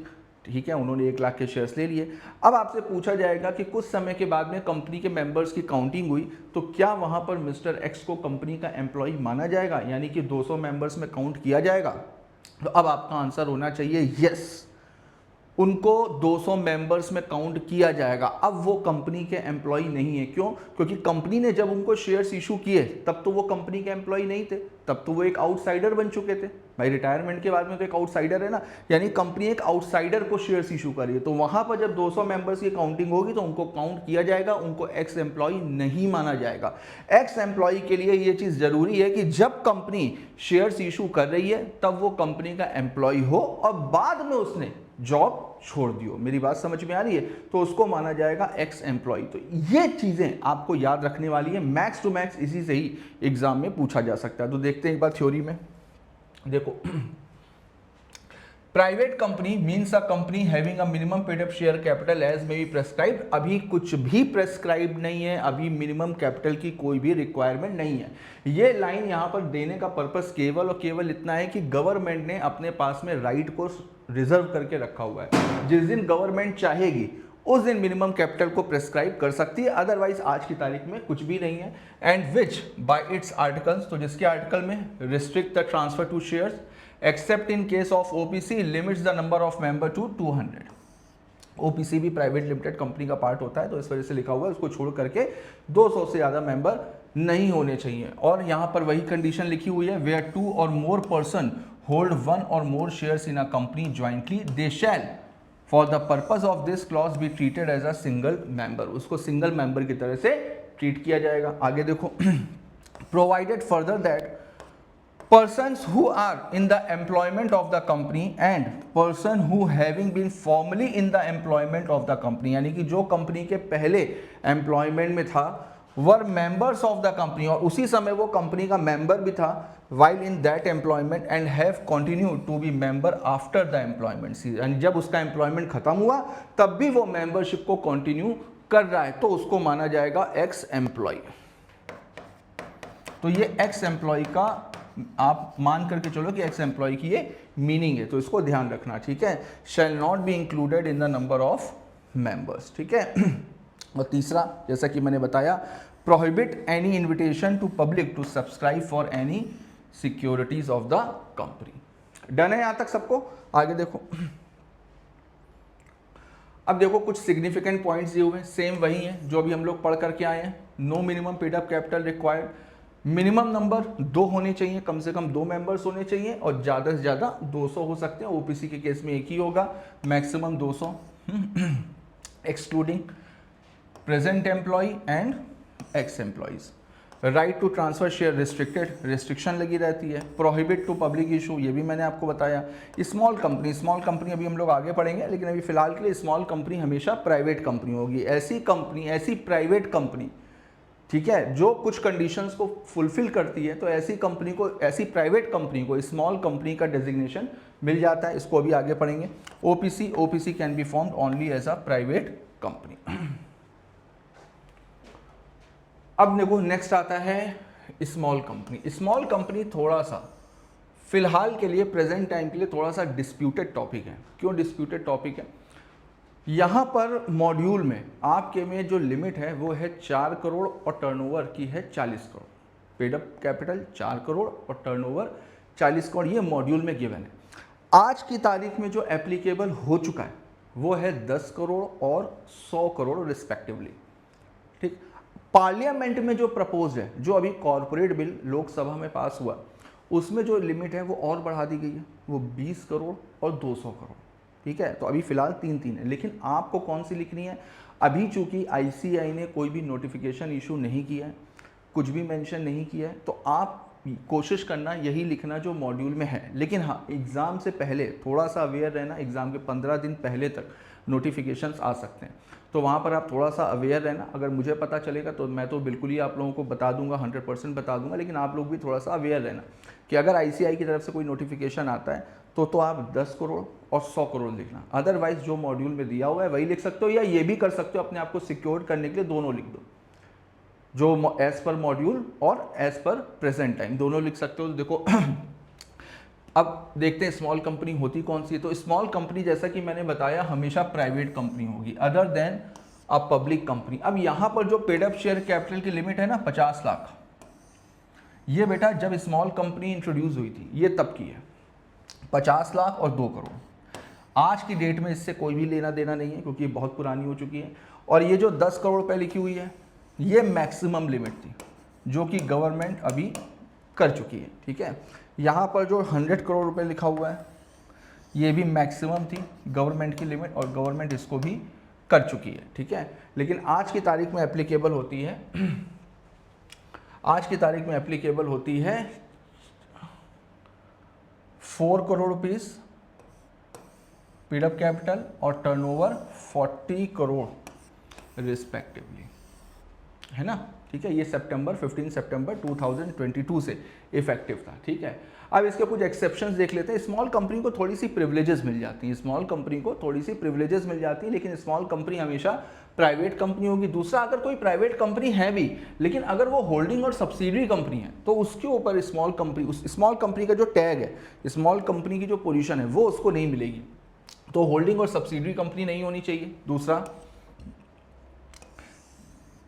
Speaker 1: ठीक है, उन्होंने 1 लाख के शेयर्स ले लिए। अब आपसे पूछा जाएगा कि कुछ समय के बाद में कंपनी के मेंबर्स की काउंटिंग हुई तो क्या वहां पर मिस्टर एक्स को कंपनी का एम्प्लॉय माना जाएगा, यानी कि 200 मेंबर्स में काउंट किया जाएगा? तो अब आपका आंसर होना चाहिए यस, उनको 200 मेंबर्स में काउंट किया जाएगा। अब वो कंपनी के एम्प्लॉय नहीं है, क्यों? क्योंकि कंपनी ने जब उनको शेयर्स इशू किए तब तो वो कंपनी के एम्प्लॉय नहीं थे, तब तो वो एक आउटसाइडर बन चुके थे। भाई रिटायरमेंट के बाद में तो एक आउटसाइडर है ना, यानी कंपनी एक आउटसाइडर को शेयर्स इशू कर रही है, तो वहां पर जब 200 मेंबर्स की काउंटिंग होगी तो उनको काउंट किया जाएगा, उनको एक्स एम्प्लॉय नहीं माना जाएगा। एक्स एम्प्लॉय के लिए ये चीज जरूरी है कि जब कंपनी शेयर्स इशू कर रही है तब वो कंपनी का एम्प्लॉय हो और बाद में उसने जॉब छोड़ दियो। मेरी बात समझ में आ रही है? तो उसको माना जाएगा एक्स एम्प्लॉय। तो ये चीजें आपको याद रखने वाली है, मैक्स टू मैक्स इसी से ही एग्जाम में पूछा जा सकता है। तो देखते हैं एक बार थ्योरी में, देखो private company means a company having a minimum paid up share capital as may be prescribed. अभी कुछ भी प्रेस्क्राइब नहीं है, अभी मिनिमम कैपिटल की कोई भी रिक्वायरमेंट नहीं है। ये लाइन यहाँ पर देने का पर्पस केवल और केवल इतना है कि गवर्नमेंट ने अपने पास में राइट को रिजर्व करके रखा हुआ है। जिस दिन गवर्नमेंट चाहेगी उस दिन मिनिमम कैपिटल को प्रेस्क्राइब कर सकती है, अदरवाइज आज की तारीख में कुछ भी नहीं है। And which by its articles, तो जिसके आर्टिकल में restrict the transfer to shares except in case of OPC limits the number of member to 200। OPC भी प्राइवेट लिमिटेड कंपनी का पार्ट होता है, तो इस वजह से लिखा हुआ है उसको छोड़ करके 200 से ज़्यादा मेंबर नहीं होने चाहिए। और यहाँ पर वही कंडीशन लिखी हुई है, where 2 or more person hold 1 और more shares in a company jointly they shall for the purpose of this clause be treated as a single member. उसको सिंगल मेंबर की तरह से ट्रीट किया जाएगा। आगे देखो, provided further that persons who are in the employment of the company and person who having been formerly in the employment of the company, यानी कि जो कंपनी के पहले एम्प्लॉयमेंट में था, were members of the company, और उसी समय वो कंपनी का मेंबर भी था, while in that employment and have continued to be member after the employment, यानी जब उसका एम्प्लॉयमेंट खत्म हुआ तब भी वो मेंबरशिप को कंटिन्यू कर रहा है, तो उसको माना जाएगा एक्स एम्प्लॉय। तो ये एक्स एम्प्लॉय का आप मान करके चलो कि एक्स एम्प्लॉय की ये मीनिंग है, तो इसको ध्यान रखना, ठीक है। Shall not be included in the number of members, ठीक है। और तीसरा, जैसा कि मैंने बताया, prohibit any invitation to public to subscribe for any securities of the company. Done है यहां तक सबको? आगे देखो, अब देखो कुछ सिग्निफिकेंट पॉइंट्स दिए हुए हैं, सेम वही हैं जो अभी हम लोग पढ़ करके आए हैं। No minimum paid up capital required, minimum number 2 होने चाहिए, कम से कम 2 मेंबर्स होने चाहिए, और ज़्यादा से ज़्यादा 200 हो सकते हैं। ओपीसी के केस में एक ही होगा, maximum 200, excluding present employ and ex employees. Right to transfer share restricted, restriction लगी रहती है। प्रोहिबिट टू पब्लिक इशू, ये भी मैंने आपको बताया। स्मॉल कंपनी अभी हम लोग आगे पढ़ेंगे, लेकिन अभी फिलहाल के लिए स्मॉल कंपनी हमेशा प्राइवेट कंपनी होगी। ऐसी प्राइवेट कंपनी, ठीक है, जो कुछ कंडीशंस को फुलफिल करती है, तो ऐसी प्राइवेट कंपनी को स्मॉल कंपनी का डेजिग्नेशन मिल जाता है। इसको अभी आगे पढ़ेंगे। OPC can be formed only as a private company. अब देखो नेक्स्ट आता है स्मॉल कंपनी थोड़ा सा फिलहाल के लिए, प्रेजेंट टाइम के लिए थोड़ा सा डिस्प्यूटेड टॉपिक है। क्यों डिस्प्यूटेड टॉपिक है? यहाँ पर मॉड्यूल में आपके में जो लिमिट है वो है 4 करोड़ और टर्नओवर की है 40 crore. Paid up capital 4 crore और टर्नओवर 40 करोड़, ये मॉड्यूल में गिवन है। आज की तारीख में जो एप्लीकेबल हो चुका है वो है 10 करोड़ और 100 करोड़ रिस्पेक्टिवली, ठीक। पार्लियामेंट में जो प्रपोज है, जो अभी कॉर्पोरेट बिल लोकसभा में पास हुआ, उसमें जो लिमिट है वो और बढ़ा दी गई है, वो 20 करोड़ और 200 करोड़, ठीक है। तो अभी फिलहाल 3 है, लेकिन आपको कौन सी लिखनी है? अभी चूंकि आईसीआई ने कोई भी नोटिफिकेशन इशू नहीं किया है, कुछ भी मेंशन नहीं किया है, तो आप कोशिश करना यही लिखना जो मॉड्यूल में है। लेकिन हाँ, एग्ज़ाम से पहले थोड़ा सा अवेयर रहना, एग्ज़ाम के 15 दिन पहले तक नोटिफिकेशंस आ सकते हैं, तो वहाँ पर आप थोड़ा सा अवेयर रहना। अगर मुझे पता चलेगा तो मैं तो बिल्कुल ही आप लोगों को बता दूंगा, 100% बता दूंगा, लेकिन आप लोग भी थोड़ा सा अवेयर रहना कि अगर आईसीआई की तरफ से कोई नोटिफिकेशन आता है तो आप 10 करोड़ और 100 करोड़ लिखना। अदरवाइज जो मॉड्यूल में दिया हुआ है वही लिख सकते हो, या ये भी कर सकते हो अपने आप को सिक्योर करने के लिए दोनों लिख दो, जो एज पर मॉड्यूल और एज पर प्रेजेंट टाइम दोनों लिख सकते हो। देखो अब देखते हैं स्मॉल कंपनी होती कौन सी है। तो स्मॉल कंपनी, जैसा कि मैंने बताया, हमेशा प्राइवेट कंपनी होगी अदर देन अ पब्लिक कंपनी। अब यहाँ पर जो पेड अप शेयर कैपिटल की लिमिट है ना 50 लाख, ये बेटा जब स्मॉल कंपनी इंट्रोड्यूस हुई थी ये तब की है, 50 लाख और 2 करोड़। आज की डेट में इससे कोई भी लेना देना नहीं है, क्योंकि ये बहुत पुरानी हो चुकी है। और ये जो 10 करोड़ रुपए लिखी हुई है, ये मैक्सिमम लिमिट थी जो कि गवर्नमेंट अभी कर चुकी है, ठीक है। यहाँ पर जो 100 करोड़ रुपए लिखा हुआ है, ये भी मैक्सिमम थी गवर्नमेंट की लिमिट, और गवर्नमेंट इसको भी कर चुकी है, ठीक है। लेकिन आज की तारीख में एप्लीकेबल होती है आज की तारीख में एप्लीकेबल होती है 4 crore rupees paid up capital और टर्नओवर 40 करोड़ रिस्पेक्टिवली, है ना। ठीक है, ये 15 सितंबर 2022 से इफेक्टिव था। ठीक है, अब इसके कुछ एक्सेप्शंस देख लेते हैं। स्मॉल कंपनी को थोड़ी सी प्रिविलेजेस मिल जाती हैं, स्मॉल कंपनी को थोड़ी सी प्रिविलेजेस मिल जाती है, लेकिन स्मॉल कंपनी हमेशा प्राइवेट कंपनी होगी। दूसरा, अगर कोई प्राइवेट कंपनी है भी, लेकिन अगर वो होल्डिंग और सब्सिडरी कंपनी है, तो उसके ऊपर स्मॉल कंपनी, उस स्मॉल कंपनी का जो टैग है, स्मॉल कंपनी की जो पोजीशन है, वो उसको नहीं मिलेगी। तो होल्डिंग और सब्सिडरी कंपनी नहीं होनी चाहिए। दूसरा,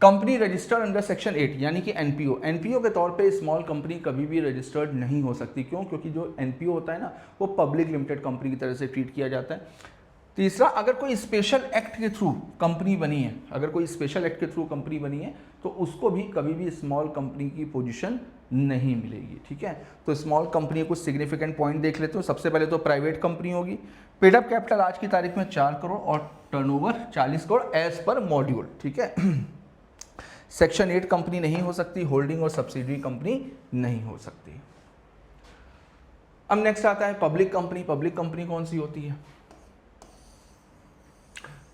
Speaker 1: कंपनी रजिस्टर्ड अंडर सेक्शन 8 यानी कि एनपीओ, एनपीओ के तौर पे स्मॉल कंपनी कभी भी रजिस्टर्ड नहीं हो सकती। क्यों? क्योंकि जो एनपीओ होता है ना, वो पब्लिक लिमिटेड कंपनी की तरह से ट्रीट किया जाता है। तीसरा, अगर कोई स्पेशल एक्ट के थ्रू कंपनी बनी है, अगर कोई स्पेशल एक्ट के थ्रू कंपनी बनी है, तो उसको भी कभी भी स्मॉल कंपनी की पोजीशन नहीं मिलेगी। ठीक है, तो स्मॉल कंपनी कुछ सिग्निफिकेंट पॉइंट देख लेते हो। सबसे पहले तो प्राइवेट कंपनी होगी, पेड अप कैपिटल आज की तारीख में 4 करोड़ और टर्नओवर 40 करोड़ एज पर मॉड्यूल। ठीक है, सेक्शन 8 कंपनी नहीं हो सकती, होल्डिंग और सब्सिडरी कंपनी नहीं हो सकती। अब नेक्स्ट आता है पब्लिक कंपनी। पब्लिक कंपनी कौन सी होती है?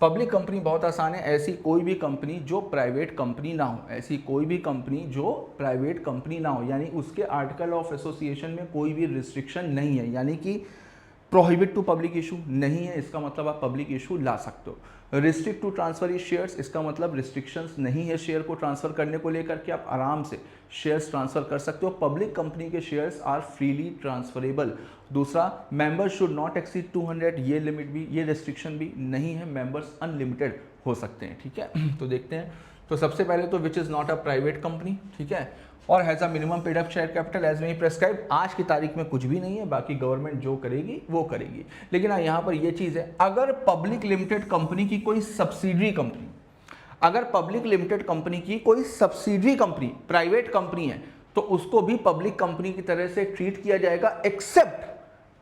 Speaker 1: पब्लिक कंपनी बहुत आसान है, ऐसी कोई भी कंपनी जो प्राइवेट कंपनी ना हो, ऐसी कोई भी कंपनी जो प्राइवेट कंपनी ना हो, यानी उसके आर्टिकल ऑफ एसोसिएशन में कोई भी रिस्ट्रिक्शन नहीं है, यानी कि प्रोहिबिट टू पब्लिक इशू नहीं है, इसका मतलब आप पब्लिक इशू ला सकते हो। रिस्ट्रिक्ट टू ट्रांसफर ई शेयर्स, इसका मतलब रिस्ट्रिक्शंस नहीं है शेयर को ट्रांसफर करने को लेकर के, आप आराम से शेयर्स ट्रांसफर कर सकते हो। पब्लिक कंपनी के शेयर्स आर फ्रीली ट्रांसफरेबल। दूसरा, मेंबर्स शुड नॉट एक्सीड 200, ये लिमिट भी, ये रेस्ट्रिक्शन भी नहीं है, मेंबर्स अनलिमिटेड हो सकते हैं। ठीक है, तो देखते हैं। तो सबसे पहले तो which is not a private company, ठीक है, और has a minimum paid up share capital as may prescribe. आज की तारीख में कुछ भी नहीं है, बाकी गवर्नमेंट जो करेगी वो करेगी। लेकिन यहाँ पर ये चीज़ है, अगर पब्लिक लिमिटेड कंपनी की कोई सब्सिडरी कंपनी, अगर पब्लिक लिमिटेड कंपनी की कोई सब्सिडरी कंपनी प्राइवेट कंपनी है, तो उसको भी पब्लिक कंपनी की तरह से ट्रीट किया जाएगा, एक्सेप्ट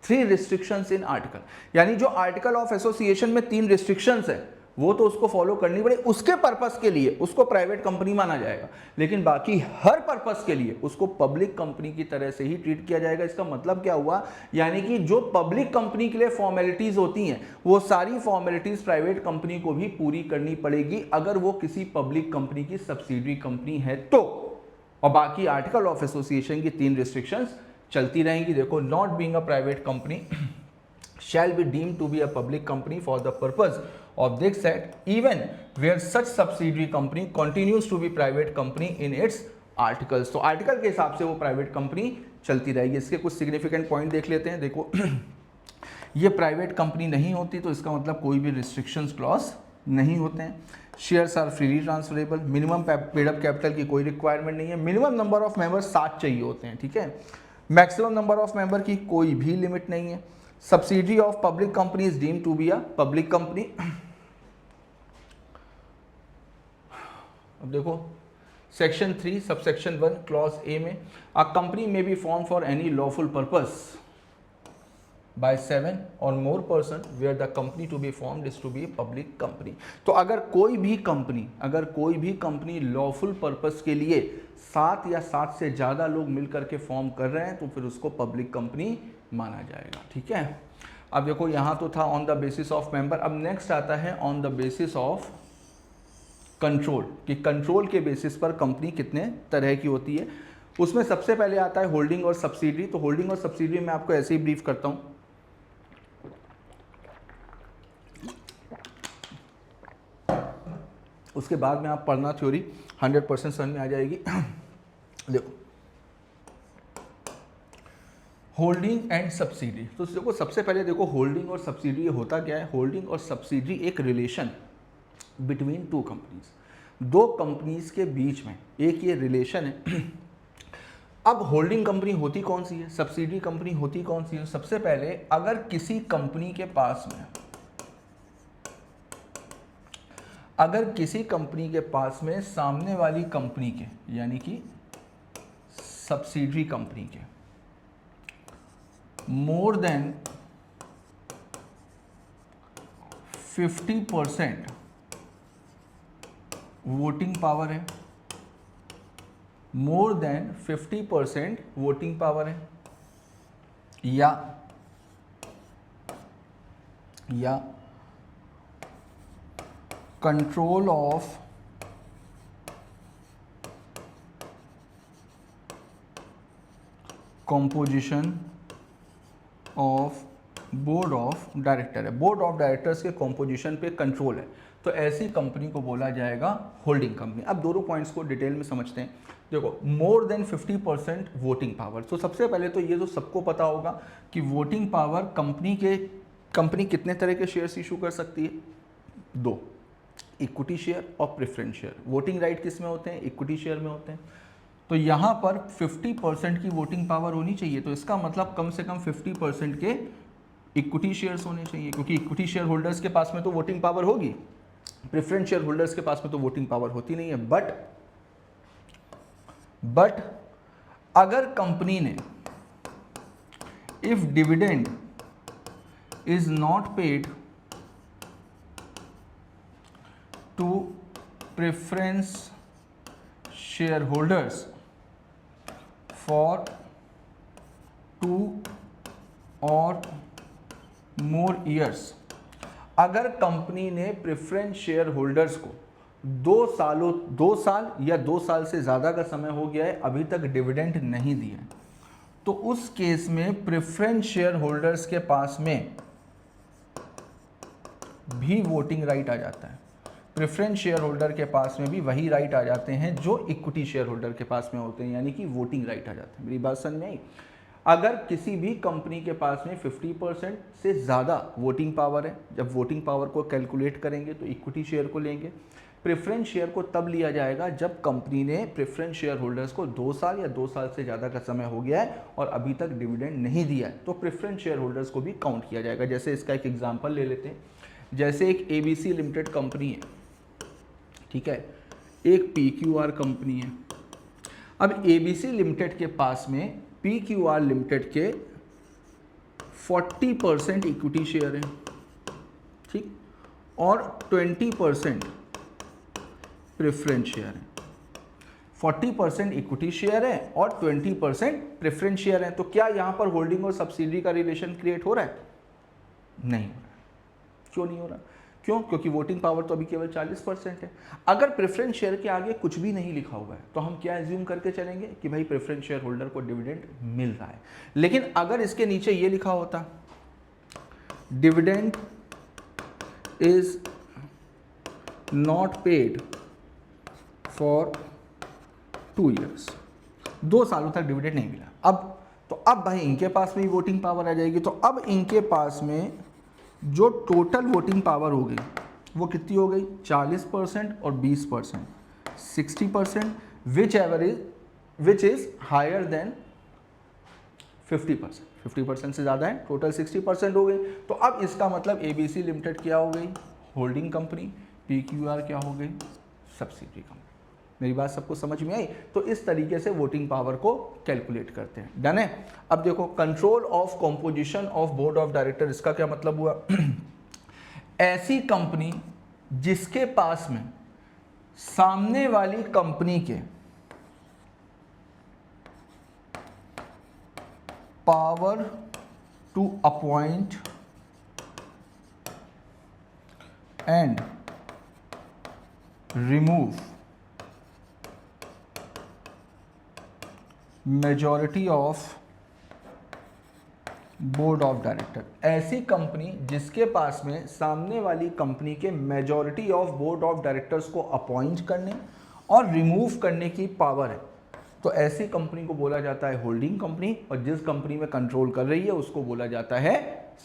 Speaker 1: 3 रिस्ट्रिक्शंस इन आर्टिकल। यानी जो आर्टिकल ऑफ एसोसिएशन में 3 रिस्ट्रिक्शंस है, वो तो उसको फॉलो करनी पड़े, उसके पर्पस के लिए उसको प्राइवेट कंपनी माना जाएगा, लेकिन बाकी हर पर्पस के लिए उसको पब्लिक कंपनी की तरह से ही ट्रीट किया जाएगा। इसका मतलब क्या हुआ? यानी कि जो पब्लिक कंपनी के लिए फॉर्मेलिटीज होती हैं, वो सारी फॉर्मेलिटीज प्राइवेट कंपनी को भी पूरी करनी पड़ेगी, अगर वो किसी पब्लिक कंपनी की सब्सिडरी कंपनी है तो। और बाकी आर्टिकल ऑफ एसोसिएशन की 3 रिस्ट्रिक्शंस चलती रहेंगी। देखो, not being a private company shall be deemed to be a public company for the purpose of this act even where such subsidiary company continues to be private company in its articles। तो article के हिसाब से वो private company चलती रहेगी। इसके कुछ significant point देख लेते हैं। देखो ये प्राइवेट कंपनी नहीं होती, तो इसका मतलब कोई भी रिस्ट्रिक्शंस क्लॉज नहीं होते हैं। Shares are freely transferable, minimum paid up capital की कोई रिक्वायरमेंट नहीं है, मिनिमम नंबर ऑफ मेंबर्स 7 चाहिए होते हैं। ठीक है, मैक्सिमम नंबर ऑफ मेंबर की कोई भी लिमिट नहीं है। Subsidiary of public company is deemed to be a public company. अब देखो सेक्शन 3 सबसेक्शन 1 क्लॉज ए में, a company may be form for any lawful purpose by 7 or more person where the company to be formed is to be public company. तो अगर कोई भी company lawful purpose के लिए 7 या 7 से ज़्यादा लोग मिलकर के फॉर्म कर रहे हैं, तो फिर उसको पब्लिक कंपनी माना जाएगा। ठीक है, अब देखो यहाँ तो था on the basis of member, अब नेक्स्ट आता है on the basis of control, कि कंट्रोल के बेसिस पर कंपनी कितने तरह की होती है। उसमें सबसे पहले आता है होल्डिंग और सब्सिडरी। तो होल्डिंग और सब्सिडरी मैं आपको ऐसे ही ब्रीफ करता हूँ। उसके बाद में आप पढ़ना थ्योरी, 100% समझ में आ जाएगी। देखो होल्डिंग एंड सब्सिडी, तो देखो सबसे पहले देखो होल्डिंग और सब्सिडी होता क्या है। होल्डिंग और सब्सिडी एक रिलेशन बिटवीन 2 कंपनीज, 2 कंपनीज के बीच में एक ये रिलेशन है। अब होल्डिंग कंपनी होती कौन सी है, सब्सिडी कंपनी होती कौन सी है? सबसे पहले अगर किसी कंपनी के पास में, अगर किसी कंपनी के पास में सामने वाली कंपनी के, यानी कि सब्सिडरी कंपनी के मोर देन 50% वोटिंग पावर है, मोर देन 50% वोटिंग पावर है, या control of composition of board of director है, बोर्ड ऑफ डायरेक्टर्स के कॉम्पोजिशन पे कंट्रोल है, तो ऐसी कंपनी को बोला जाएगा होल्डिंग कंपनी। अब दोनों पॉइंट्स को डिटेल में समझते हैं। देखो, मोर देन 50% वोटिंग पावर, तो सबसे पहले तो ये तो सबको पता होगा कि वोटिंग पावर कंपनी कितने तरह के शेयर्स इशू कर सकती है, दो, इक्विटी शेयर और प्रेफरेंस शेयर। वोटिंग राइट किस में होते हैं, इक्विटी शेयर में होते हैं। तो यहाँ पर 50% की वोटिंग पावर होनी चाहिए, तो इसका मतलब कम से कम 50% के इक्विटी शेयर्स होने चाहिए, क्योंकि इक्विटी शेयर होल्डर्स के पास में तो वोटिंग पावर होगी, प्रेफरेंस शेयर होल्डर्स के पास में तो वोटिंग पावर होती नहीं है। बट अगर कंपनी ने, if dividend is not paid to preference share holders for 2 or more years, अगर कंपनी ने प्रेफरेंस शेयर होल्डर्स को 2 साल या 2 साल से ज़्यादा का समय हो गया है, अभी तक डिविडेंड नहीं दिया है, तो उस केस में प्रेफरेंस शेयर होल्डर्स के पास में भी वोटिंग राइट आ जाता है। प्रेफरेंस शेयर होल्डर के पास में भी वही राइट आ जाते हैं जो इक्विटी शेयर होल्डर के पास में होते हैं, यानी कि वोटिंग राइट आ जाते हैं। मेरी बात समझ में आई? अगर किसी भी कंपनी के पास में 50% से ज़्यादा वोटिंग पावर है, जब वोटिंग पावर को कैलकुलेट करेंगे तो इक्विटी शेयर को लेंगे। प्रेफरेंस शेयर को तब लिया जाएगा जब कंपनी ने प्रेफरेंस शेयर होल्डर्स को 2 साल या 2 साल से ज़्यादा का समय हो गया है और अभी तक डिविडेंड नहीं दिया है, तो प्रेफरेंस शेयर होल्डर्स को भी काउंट किया जाएगा। जैसे इसका एक एग्जाम्पल ले लेते हैं, जैसे एक ABC लिमिटेड कंपनी है, ठीक है, एक PQR कंपनी है। अब ABC लिमिटेड के पास में PQR लिमिटेड के 40% इक्विटी शेयर है, ठीक, और 20% प्रेफरेंस शेयर है। 40% इक्विटी शेयर है और 20% प्रेफरेंस शेयर है। तो क्या यहां पर होल्डिंग और सब्सिडी का रिलेशन क्रिएट हो रहा है? नहीं हो रहा। क्यों नहीं हो रहा? क्यों? क्योंकि वोटिंग पावर तो अभी केवल 40% है। अगर प्रेफरेंस शेयर के आगे कुछ भी नहीं लिखा हुआ है तो हम क्या एज्यूम करके चलेंगे कि भाई प्रेफरेंस शेयर होल्डर को डिविडेंड मिल रहा है। लेकिन अगर इसके नीचे ये लिखा होता, dividend is not paid for 2 years, 2 सालों तक डिविडेंड नहीं मिला, अब भाई इनके पास में ही वोटिंग पावर आ जाएगी। तो अब इनके पास में जो टोटल वोटिंग पावर हो गई वो कितनी हो गई? 40% और 20%, 60%, विच इज हायर देन 50%। 50% से ज़्यादा है, टोटल 60% हो गई। तो अब इसका मतलब ABC लिमिटेड क्या हो गई? Holding company. PQR क्या हो गई? Subsidiary company. मेरी बात सबको समझ में आई? तो इस तरीके से वोटिंग पावर को कैलकुलेट करते हैं। डन है? अब देखो, control of composition of board of director, इसका क्या मतलब हुआ? ऐसी कंपनी जिसके पास में सामने वाली कंपनी के power to appoint and remove majority of board of director, ऐसी कंपनी जिसके पास में सामने वाली कंपनी के majority of board of directors को अपॉइंट करने और रिमूव करने की पावर है, तो ऐसी कंपनी को बोला जाता है होल्डिंग कंपनी, और जिस कंपनी में कंट्रोल कर रही है उसको बोला जाता है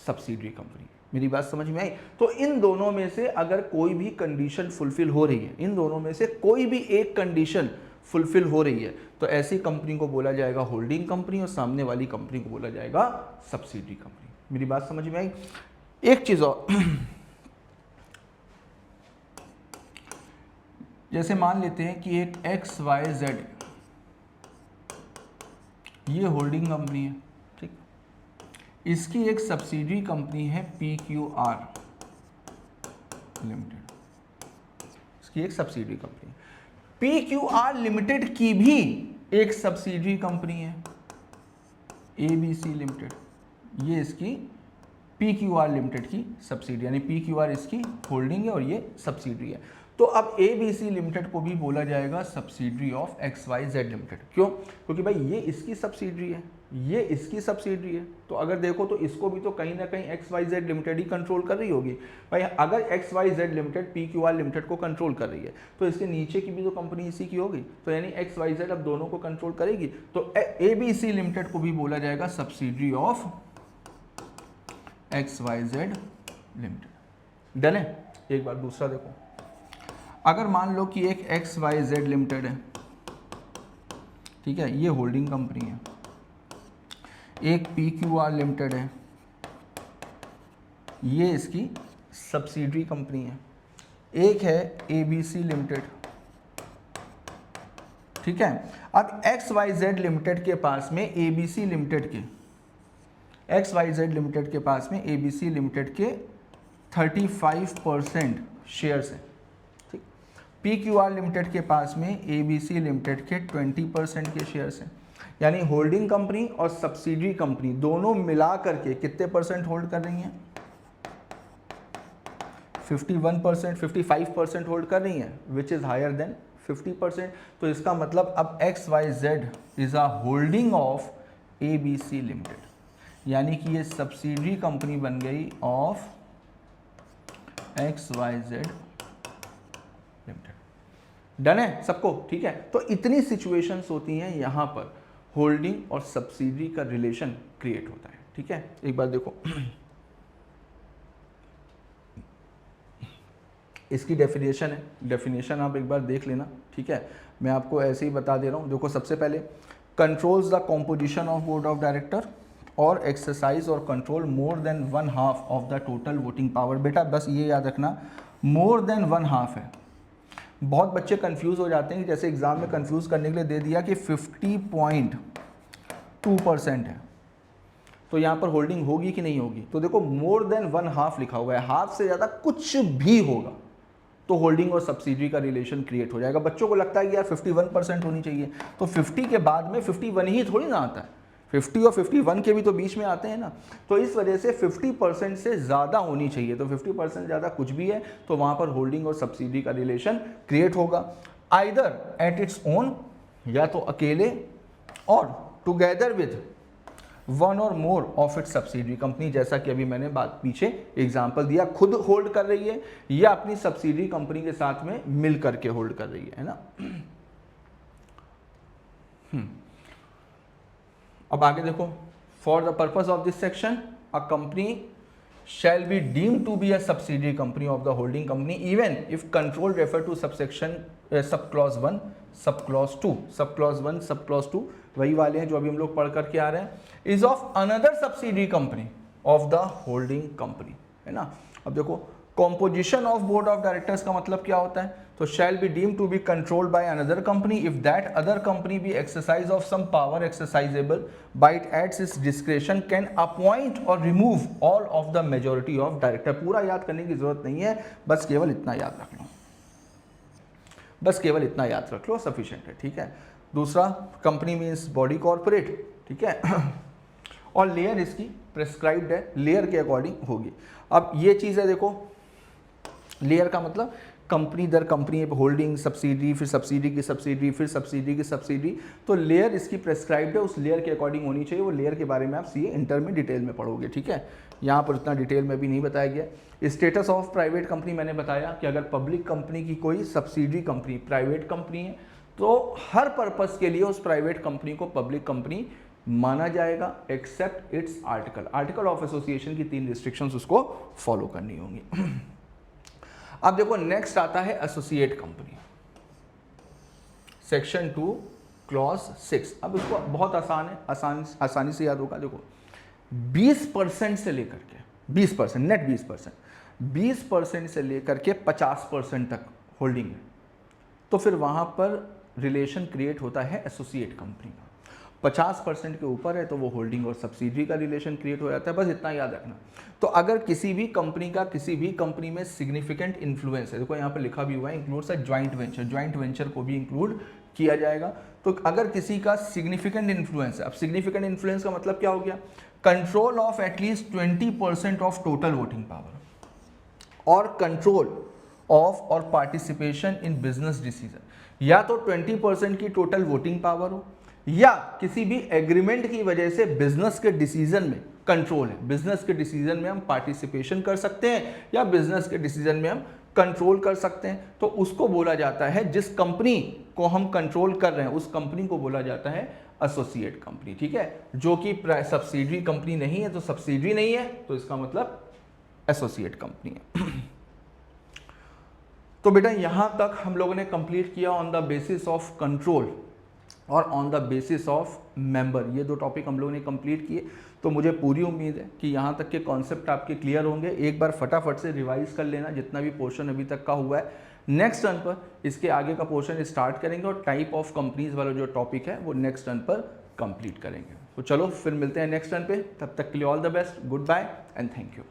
Speaker 1: सब्सिडरी कंपनी। मेरी बात समझ में आई? तो इन दोनों में से अगर कोई भी कंडीशन फुलफिल हो रही है, इन दोनों में से कोई भी एक कंडीशन फुलफिल हो रही है, तो ऐसी कंपनी को बोला जाएगा होल्डिंग कंपनी और सामने वाली कंपनी को बोला जाएगा सब्सिडरी कंपनी। मेरी बात समझ में आई? एक चीज और, जैसे मान लेते हैं कि एक XYZ ये होल्डिंग कंपनी है, ठीक, इसकी एक सब्सिडरी कंपनी है PQR लिमिटेड, इसकी एक सब्सिडरी कंपनी। PQR लिमिटेड की भी एक सब्सिडरी कंपनी है ABC लिमिटेड, ये इसकी PQR लिमिटेड की सब्सिडरी, यानी PQR इसकी होल्डिंग है और ये सब्सिडरी है। तो अब ABC लिमिटेड को भी बोला जाएगा सब्सिडरी ऑफ XYZ लिमिटेड। क्यों? क्योंकि भाई ये इसकी सब्सिडरी है, ये इसकी सब्सिडरी है, तो अगर देखो तो इसको भी तो कहीं ना कहीं XYZ लिमिटेड ही कंट्रोल कर रही होगी। भाई अगर XYZ लिमिटेड PQR लिमिटेड को कंट्रोल कर रही है तो इसके नीचे की भी तो कंपनी इसी की होगी, तो यानी XYZ अब दोनों को कंट्रोल करेगी, तो ABC लिमिटेड को भी बोला जाएगा subsidiary of XYZ limited. Done है? एक बार दूसरा देखो, अगर मान लो कि एक XYZ लिमिटेड है, ठीक है, ये होल्डिंग कंपनी है, एक PQR लिमिटेड है, ये इसकी सब्सिडरी कंपनी है, एक है ABC लिमिटेड, ठीक है। अब XYZ लिमिटेड के पास में ABC लिमिटेड के XYZ लिमिटेड के पास में ABC लिमिटेड के 35% शेयर्स हैं, ठीक। PQR लिमिटेड के पास में ABC लिमिटेड के 20% के शेयर्स हैं, यानी होल्डिंग कंपनी और सब्सिडरी कंपनी दोनों मिला करके कितने परसेंट होल्ड कर रही हैं? 51%, 55% होल्ड कर रही हैं, विच इज़ हायर देन 50%। तो इसका मतलब अब XYZ is a holding of ABC limited, यानी कि ये सब्सिडरी कंपनी बन गई ऑफ XYZ लिमिटेड। डन है सबको? ठीक है। तो इतनी सिचुएशंस होती हैं यहाँ पर, होल्डिंग और सब्सिडरी का रिलेशन क्रिएट होता है, ठीक है। एक बार देखो इसकी डेफिनेशन है, डेफिनेशन आप एक बार देख लेना, ठीक है। मैं आपको ऐसे ही बता दे रहा हूँ। देखो सबसे पहले, controls the composition of board of director और एक्सरसाइज और control more than 1/2 of the total voting power. बेटा बस ये याद रखना, मोर देन 1/2 है। बहुत बच्चे कंफ्यूज हो जाते हैं कि जैसे एग्जाम में कंफ्यूज करने के लिए दे दिया कि 50.2% है, तो यहाँ पर होल्डिंग होगी कि नहीं होगी? तो देखो मोर देन 1/2 लिखा हुआ है, हाफ से ज़्यादा कुछ भी होगा तो होल्डिंग और सब्सिडरी का रिलेशन क्रिएट हो जाएगा। बच्चों को लगता है कि यार 51% होनी चाहिए, तो 50 के बाद में 51 ही थोड़ी ना आता है, 50 और 51 के भी तो बीच में आते हैं ना। तो इस वजह से 50% से ज़्यादा होनी चाहिए, तो 50% ज़्यादा कुछ भी है तो वहाँ पर होल्डिंग और सब्सिडरी का रिलेशन क्रिएट होगा, आइदर एट इट्स ओन, या तो अकेले, और टुगेदर विद वन और more of its subsidiary company, जैसा कि अभी मैंने बात पीछे एग्जांपल दिया, खुद होल्ड कर रही है या अपनी सब्सिडरी कंपनी के साथ में मिल करके होल्ड कर रही है ना। अब आगे देखो, for the purpose of this section a company shall be deemed to be a subsidiary company of the holding company even if control refer to subsection subclause 1 subclause 2 subclause 1 subclause 2 वही वाले हैं जो अभी हम लोग पढ़ करके आ रहे हैं, is of another subsidiary company of the holding company, है ना। अब देखो composition of board of directors का मतलब क्या होता है? तो shall be deemed to be controlled by another company if that other company be exercise of some power exercisable by it at its discretion can appoint or remove all of the majority of director। पूरा याद करने की जरूरत नहीं है, बस केवल इतना याद रख लो, बस केवल इतना याद रख लो, सफिशिएंट है, ठीक है। दूसरा, कंपनी मीन्स बॉडी कॉर्पोरेट, ठीक है, और लेयर इसकी प्रेस्क्राइब्ड है, लेयर के अकॉर्डिंग होगी। अब ये चीज़ है, देखो लेयर का मतलब कंपनी दर कंपनी, होल्डिंग, सब्सिडरी, फिर सब्सिडरी की सब्सिडरी, फिर सब्सिडरी की सब्सिडरी, तो लेयर इसकी प्रेस्क्राइब्ड है, उस लेयर के अकॉर्डिंग होनी चाहिए। वो लेयर के बारे में आप सीए इंटर में डिटेल में पढ़ोगे, ठीक है, यहाँ पर इतना डिटेल में भी नहीं बताया गया। स्टेटस ऑफ प्राइवेट कंपनी मैंने बताया कि अगर पब्लिक कंपनी की कोई सब्सिडरी कंपनी प्राइवेट कंपनी है तो हर पर्पस के लिए उस प्राइवेट कंपनी को पब्लिक कंपनी माना जाएगा except its article. Article of association की 3 रिस्ट्रिक्शंस उसको फॉलो करनी होंगी। अब देखो नेक्स्ट आता है एसोसिएट कंपनी, सेक्शन 2 क्लॉज 6। अब इसको बहुत आसान है, आसानी से याद होगा। देखो 20% से लेकर के 20%, नेट 20% से लेकर के 50% तक होल्डिंग है, तो फिर वहां पर रिलेशन क्रिएट होता है एसोसिएट कंपनी का। 50% के ऊपर है तो वो होल्डिंग और सब्सिडरी का रिलेशन क्रिएट हो जाता है, बस इतना याद रखना। तो अगर किसी भी कंपनी का किसी भी कंपनी में सिग्निफिकेंट इन्फ्लुएंस है, देखो यहाँ पे लिखा भी हुआ है includes a joint venture, joint venture को भी इंक्लूड किया जाएगा। तो अगर किसी का सिग्निफिकेंट इन्फ्लुएंस है, अब सिग्निफिकेंट इन्फ्लुएंस का मतलब क्या हो गया? Control of at least 20% of total voting power और कंट्रोल ऑफ और पार्टिसिपेशन इन बिजनेस डिसीजन। या तो 20% की टोटल वोटिंग पावर हो, या किसी भी एग्रीमेंट की वजह से बिजनेस के डिसीजन में कंट्रोल है, बिजनेस के डिसीजन में हम पार्टिसिपेशन कर सकते हैं या बिजनेस के डिसीजन में हम कंट्रोल कर सकते हैं, तो उसको बोला जाता है, जिस कंपनी को हम कंट्रोल कर रहे हैं उस कंपनी को बोला जाता है एसोसिएट कंपनी। ठीक है, जो कि सब्सिडरी कंपनी नहीं है, तो सब्सिडरी नहीं है तो इसका मतलब एसोसिएट कंपनी है। तो बेटा यहां तक हम लोगों ने कंप्लीट किया on the basis of control और on the basis of member, ये दो टॉपिक हम लोगों ने कंप्लीट किए। तो मुझे पूरी उम्मीद है कि यहाँ तक के कॉन्सेप्ट आपके क्लियर होंगे। एक बार फटाफट से रिवाइज कर लेना जितना भी पोर्शन अभी तक का हुआ है। नेक्स्ट टर्न पर इसके आगे का पोर्शन स्टार्ट करेंगे और टाइप ऑफ कंपनीज वाला जो टॉपिक है वो नेक्स्ट टर्न पर कंप्लीट करेंगे। तो चलो फिर मिलते हैं नेक्स्ट टर्न पे, तब तक के लिए all the best, goodbye and thank you.